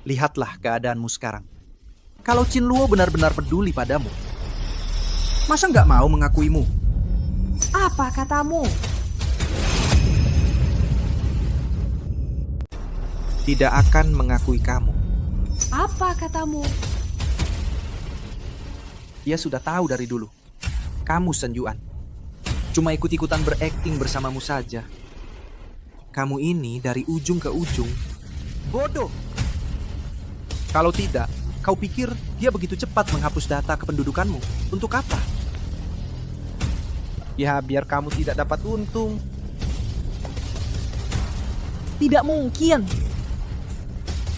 Lihatlah keadaanmu sekarang. Kalau Qin Luo benar-benar peduli padamu, masa nggak mau mengakuimu? Apa katamu? Tidak akan mengakui kamu. Apa katamu? Dia sudah tahu dari dulu. Kamu Shen Yuan. Cuma ikut-ikutan berakting bersamamu saja. Kamu ini dari ujung ke ujung bodoh. Kalau tidak, kau pikir dia begitu cepat menghapus data kependudukanmu? Untuk apa? Ya, biar kamu tidak dapat untung. Tidak mungkin.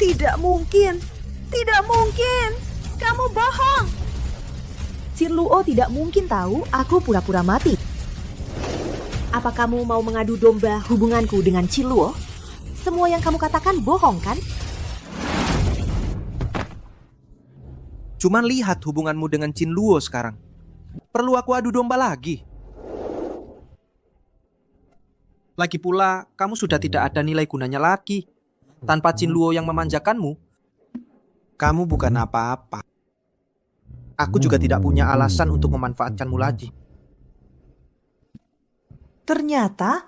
Tidak mungkin. Tidak mungkin. Kamu bohong. Qin Luo tidak mungkin tahu aku pura-pura mati. Apa kamu mau mengadu domba hubunganku dengan Qin Luo? Semua yang kamu katakan bohong, kan? Cuman lihat hubunganmu dengan Qin Luo sekarang. Perlu aku adu domba lagi? Lagi pula, kamu sudah tidak ada nilai gunanya lagi. Tanpa Qin Luo yang memanjakanmu, kamu bukan apa-apa. Aku juga tidak punya alasan untuk memanfaatkanmu lagi. Ternyata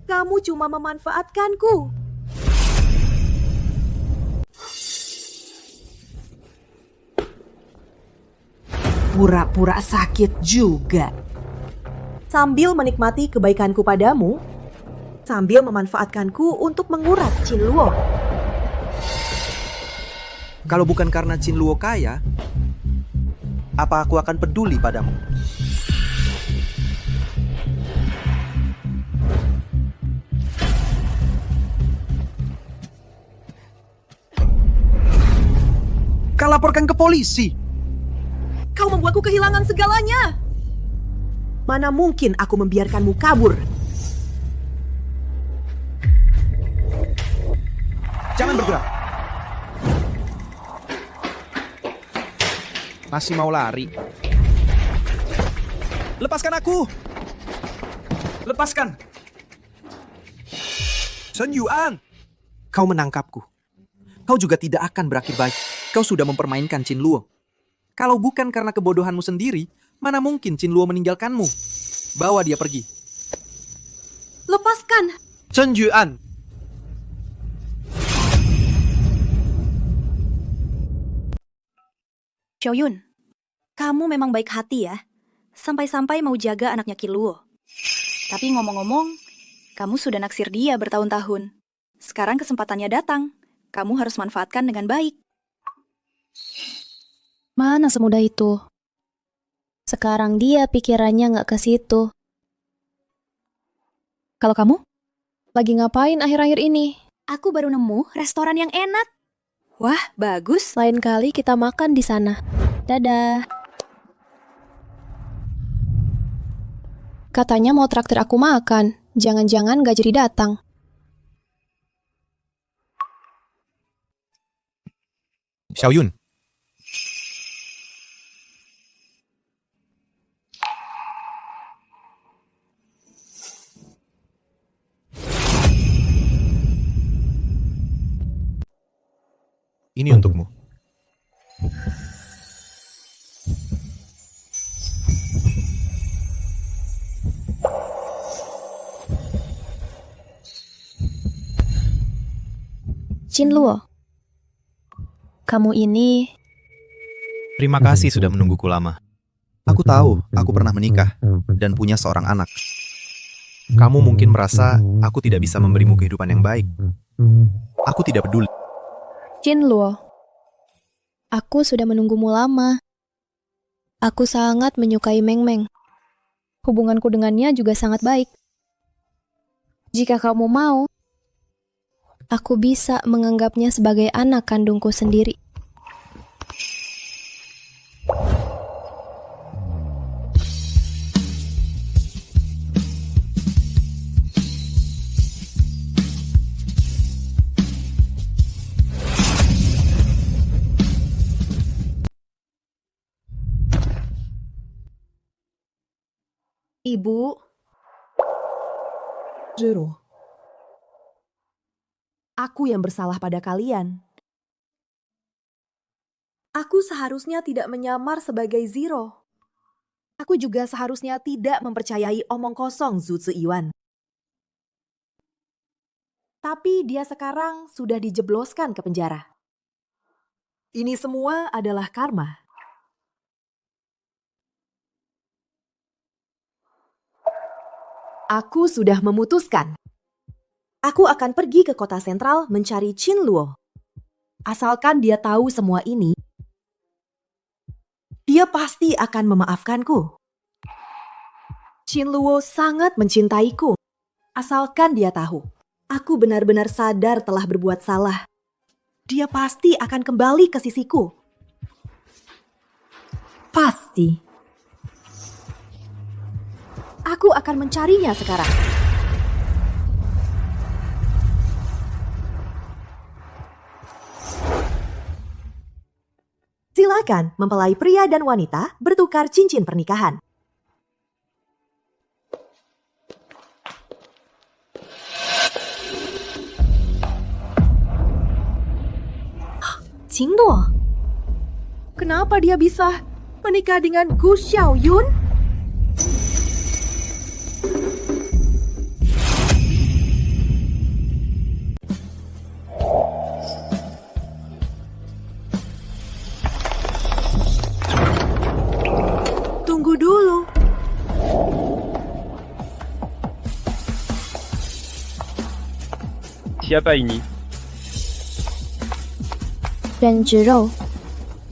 kamu cuma memanfaatkanku. Pura-pura sakit juga. Sambil menikmati kebaikanku padamu, sambil memanfaatkanku untuk menguras Qin Luo. Kalau bukan karena Qin Luo kaya, apa aku akan peduli padamu? Kau laporkan ke polisi. Kau membuatku kehilangan segalanya. Mana mungkin aku membiarkanmu kabur? Jangan bergerak. Masih mau lari? Lepaskan aku! Lepaskan! Shen Yuan! Kau menangkapku. Kau juga tidak akan berakhir baik. Kau sudah mempermainkan Qin Luo. Kalau bukan karena kebodohanmu sendiri, mana mungkin Qin Luo meninggalkanmu? Bawa dia pergi. Lepaskan! Shen Yuan! Xiaoyun, kamu memang baik hati ya. Sampai-sampai mau jaga anaknya Qin Luo. Tapi ngomong-ngomong, kamu sudah naksir dia bertahun-tahun. Sekarang kesempatannya datang. Kamu harus manfaatkan dengan baik. Mana semudah itu? Sekarang dia pikirannya nggak ke situ. Kalau kamu? Lagi ngapain akhir-akhir ini? Aku baru nemu restoran yang enak. Wah, bagus. Lain kali kita makan di sana. Dadah. Katanya mau traktir aku makan. Jangan-jangan gak jadi datang. Xiaoyun. Ini untukmu. Qin Luo, kamu ini... Terima kasih sudah menungguku lama. Aku tahu aku pernah menikah dan punya seorang anak. Kamu mungkin merasa aku tidak bisa memberimu kehidupan yang baik. Aku tidak peduli. Qin Luo, aku sudah menunggumu lama. Aku sangat menyukai Meng Meng. Hubunganku dengannya juga sangat baik. Jika kamu mau, aku bisa menganggapnya sebagai anak kandungku sendiri. Ibu. Zero. Aku yang bersalah pada kalian. Aku seharusnya tidak menyamar sebagai Zero. Aku juga seharusnya tidak mempercayai omong kosong Zhu Ziyuan. Tapi dia sekarang sudah dijebloskan ke penjara. Ini semua adalah karma. Aku sudah memutuskan. Aku akan pergi ke kota sentral mencari Qin Luo. Asalkan dia tahu semua ini, dia pasti akan memaafkanku. Qin Luo sangat mencintaiku. Asalkan dia tahu, aku benar-benar sadar telah berbuat salah. Dia pasti akan kembali ke sisiku. Pasti. Aku akan mencarinya sekarang. Silakan mempelai pria dan wanita bertukar cincin pernikahan. Qin Luo. Kenapa dia bisa menikah dengan Gu Xiaoyun? Tunggu dulu. Siapa ini? Dan Zhirou.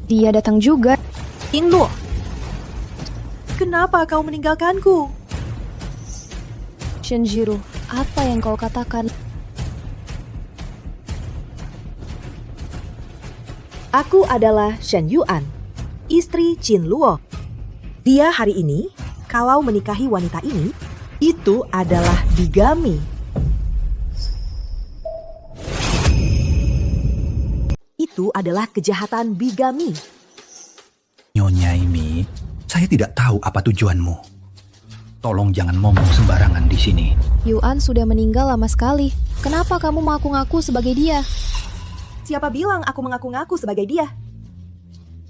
Dia datang juga. Qin Luo. Kenapa kau meninggalkanku? Shenjiro, apa yang kau katakan? Aku adalah Shen Yuan, istri Qin Luo. Dia hari ini, kalau menikahi wanita ini, itu adalah bigami. Itu adalah kejahatan bigami. Nyonya Imi, saya tidak tahu apa tujuanmu. Tolong jangan ngomong sembarangan di sini. Yuan sudah meninggal lama sekali. Kenapa kamu mengaku-ngaku sebagai dia? Siapa bilang aku mengaku-ngaku sebagai dia?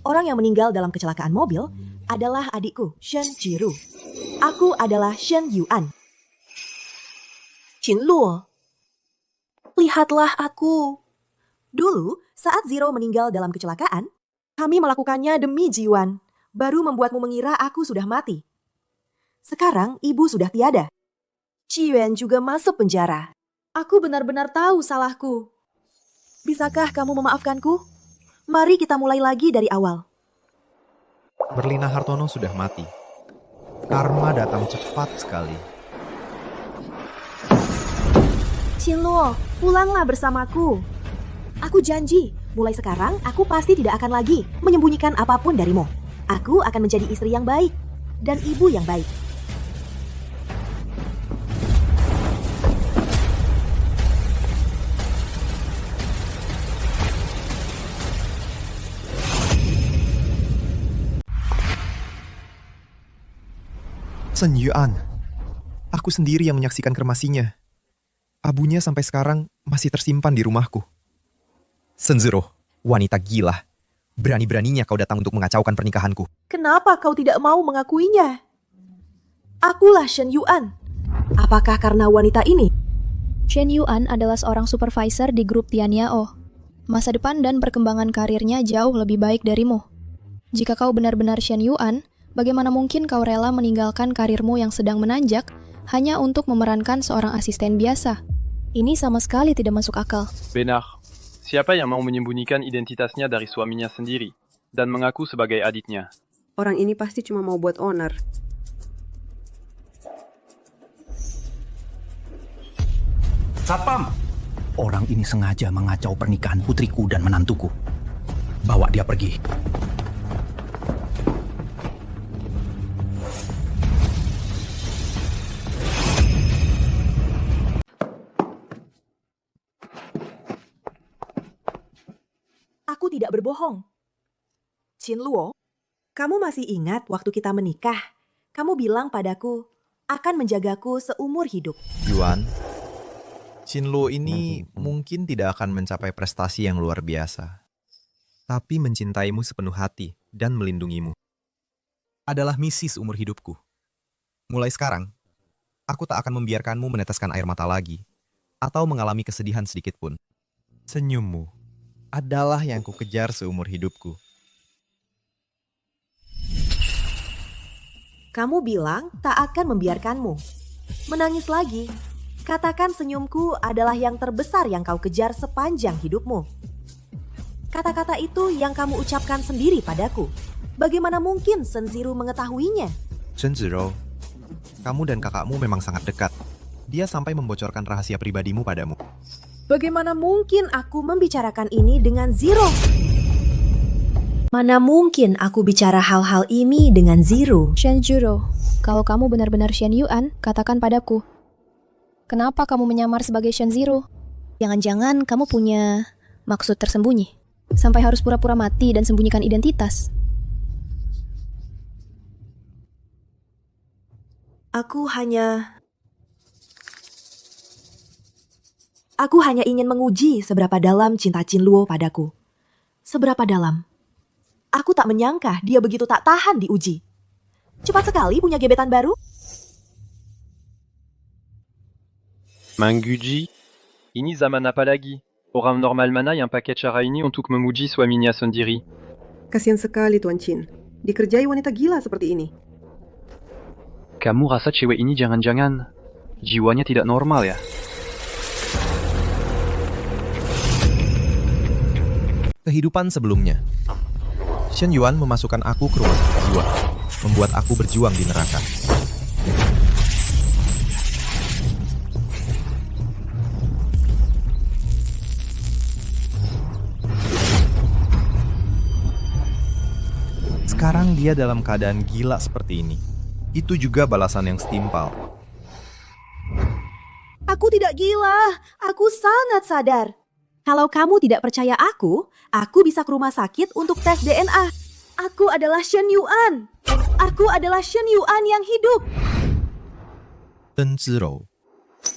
Orang yang meninggal dalam kecelakaan mobil adalah adikku, Shen Jiru. Aku adalah Shen Yuan. Qin Luo, lihatlah aku. Dulu, saat Zero meninggal dalam kecelakaan, kami melakukannya demi Jiwan, baru membuatmu mengira aku sudah mati. Sekarang ibu sudah tiada. Qiyuan juga masuk penjara. Aku benar-benar tahu salahku. Bisakah kamu memaafkanku? Mari kita mulai lagi dari awal. Berlina Hartono sudah mati. Karma datang cepat sekali. Qin Luo, pulanglah bersamaku. Aku janji, mulai sekarang aku pasti tidak akan lagi menyembunyikan apapun darimu. Aku akan menjadi istri yang baik dan ibu yang baik. Shen Yuan, aku sendiri yang menyaksikan kremasinya. Abunya sampai sekarang masih tersimpan di rumahku. Shen Zero, wanita gila. Berani-beraninya kau datang untuk mengacaukan pernikahanku. Kenapa kau tidak mau mengakuinya? Akulah Shen Yuan. Apakah karena wanita ini? Shen Yuan adalah seorang supervisor di grup Tianyao. Masa depan dan perkembangan karirnya jauh lebih baik darimu. Jika kau benar-benar Shen Yuan, bagaimana mungkin kau rela meninggalkan karirmu yang sedang menanjak hanya untuk memerankan seorang asisten biasa? Ini sama sekali tidak masuk akal. Benar. Siapa yang mau menyembunyikan identitasnya dari suaminya sendiri dan mengaku sebagai adiknya? Orang ini pasti cuma mau buat honor. Satpam! Orang ini sengaja mengacau pernikahan putriku dan menantuku. Bawa dia pergi. Aku tidak berbohong. Qin Luo, kamu masih ingat waktu kita menikah? Kamu bilang padaku akan menjagaku seumur hidup. Yuan, Qin Luo ini mungkin tidak akan mencapai prestasi yang luar biasa. Tapi mencintaimu sepenuh hati dan melindungimu. Adalah misi seumur hidupku. Mulai sekarang, aku tak akan membiarkanmu meneteskan air mata lagi. atau mengalami kesedihan sedikit pun. Senyummu adalah yang kukejar seumur hidupku. Kamu bilang tak akan membiarkanmu. Menangis lagi. Katakan senyumku adalah yang terbesar yang kau kejar sepanjang hidupmu. Kata-kata itu yang kamu ucapkan sendiri padaku. Bagaimana mungkin Shenziru mengetahuinya? Shenziru, kamu dan kakakmu memang sangat dekat. Dia sampai membocorkan rahasia pribadimu padamu. Bagaimana mungkin aku membicarakan ini dengan Zero? Mana mungkin aku bicara hal-hal ini dengan Zero? Shenjuro, kalau kamu benar-benar Shen Yuan, katakan padaku. Kenapa kamu menyamar sebagai Shenziru? Jangan-jangan kamu punya maksud tersembunyi, sampai harus pura-pura mati dan sembunyikan identitas. Aku hanya ingin menguji seberapa dalam cinta Qinluo padaku. Seberapa dalam. Aku tak menyangka dia begitu tak tahan diuji. Cepat sekali punya gebetan baru. Manguji, ini zaman apa lagi? Orang normal mana yang pakai cara ini untuk memuji suaminya sendiri? Kasihan sekali Tuan Qin. Dikerjai wanita gila seperti ini. Kamu rasa cewek ini jangan-jangan jiwanya tidak normal ya? Kehidupan sebelumnya. Shen Yuan memasukkan aku ke rumah sakit jiwa, membuat aku berjuang di neraka. Sekarang dia dalam keadaan gila seperti ini. Itu juga balasan yang setimpal. Aku tidak gila. Aku sangat sadar. Kalau kamu tidak percaya aku bisa ke rumah sakit untuk tes DNA. Aku adalah Shen Yuan. Aku adalah Shen Yuan yang hidup. Shenziru,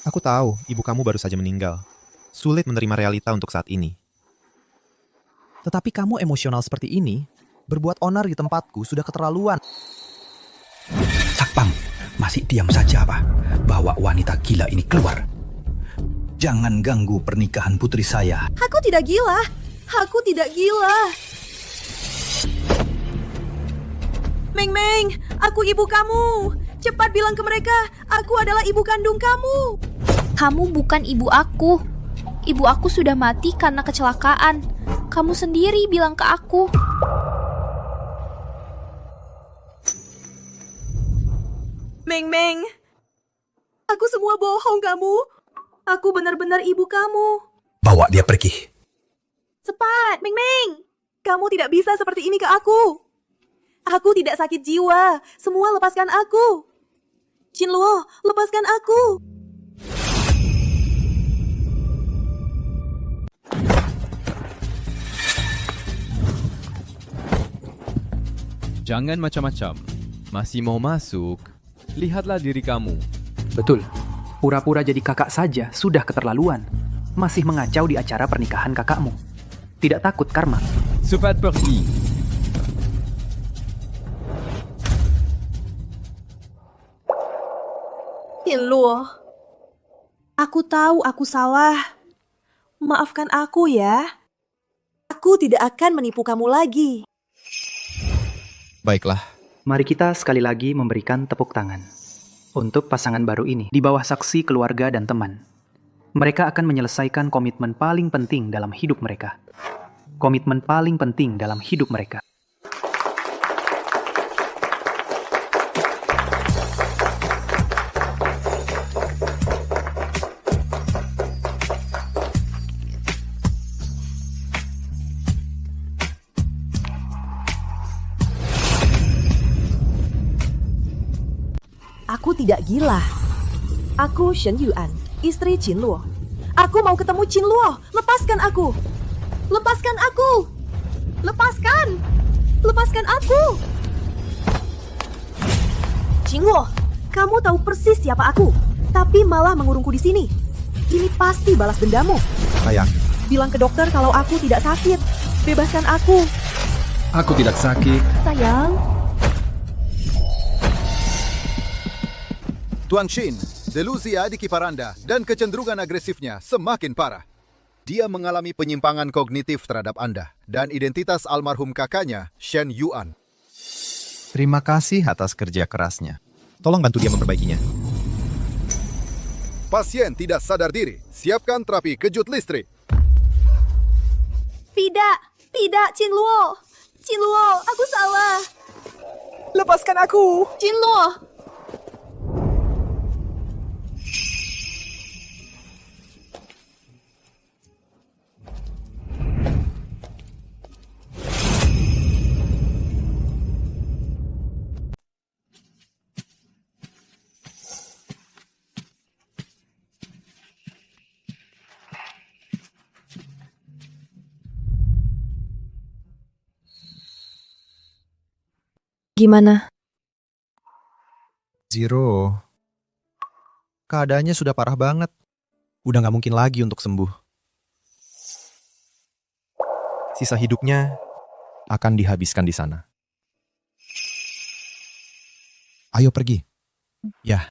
aku tahu ibu kamu baru saja meninggal. Sulit menerima realita untuk saat ini. Tetapi kamu emosional seperti ini, berbuat onar di tempatku sudah keterlaluan. Sakpam, masih diam saja apa? Bawa wanita gila ini keluar. Jangan ganggu pernikahan putri saya. Aku tidak gila. Aku tidak gila. Meng Meng, aku ibu kamu. Cepat bilang ke mereka, aku adalah ibu kandung kamu. Kamu bukan ibu aku. Ibu aku sudah mati karena kecelakaan. Kamu sendiri bilang ke aku. Meng Meng, aku semua bohong kamu. Aku benar-benar ibu kamu. Bawa dia pergi. Cepat, Meng Meng. Kamu tidak bisa seperti ini ke aku. Aku tidak sakit jiwa. Semua lepaskan aku. Qinluo, lepaskan aku. Jangan macam-macam. Masih mau masuk? Lihatlah diri kamu. Betul. Pura-pura jadi kakak saja sudah keterlaluan. Masih mengacau di acara pernikahan kakakmu. Tidak takut karma. Cepat pergi. Qinluo, aku tahu aku salah. Maafkan aku ya. Aku tidak akan menipu kamu lagi. Baiklah. Mari kita sekali lagi memberikan tepuk tangan untuk pasangan baru ini di bawah saksi keluarga dan teman. Mereka akan menyelesaikan komitmen paling penting dalam hidup mereka. Komitmen paling penting dalam hidup mereka. Aku tidak gila. Aku Shen Yuan, istri Qinluo. Aku mau ketemu Qinluo. Lepaskan aku. Lepaskan aku. Lepaskan. Lepaskan aku. Qinluo, kamu tahu persis siapa aku, tapi malah mengurungku di sini. Ini pasti balas dendamu. Sayang. Bilang ke dokter kalau aku tidak sakit. Bebaskan aku. Aku tidak sakit. Sayang. Tuan Qin, Delusi adik ipar Anda dan kecenderungan agresifnya semakin parah. Dia mengalami penyimpangan kognitif terhadap Anda dan identitas almarhum kakaknya, Shen Yuan. Terima kasih atas kerja kerasnya. Tolong bantu dia memperbaikinya. Pasien tidak sadar diri. Siapkan terapi kejut listrik. Tidak, Qin Luo. Qin Luo, aku salah. Lepaskan aku. Qin Luo. Gimana? Zero. Keadaannya sudah parah banget. Udah nggak mungkin lagi untuk sembuh. Sisa hidupnya akan dihabiskan di sana. Ayo pergi. Ya.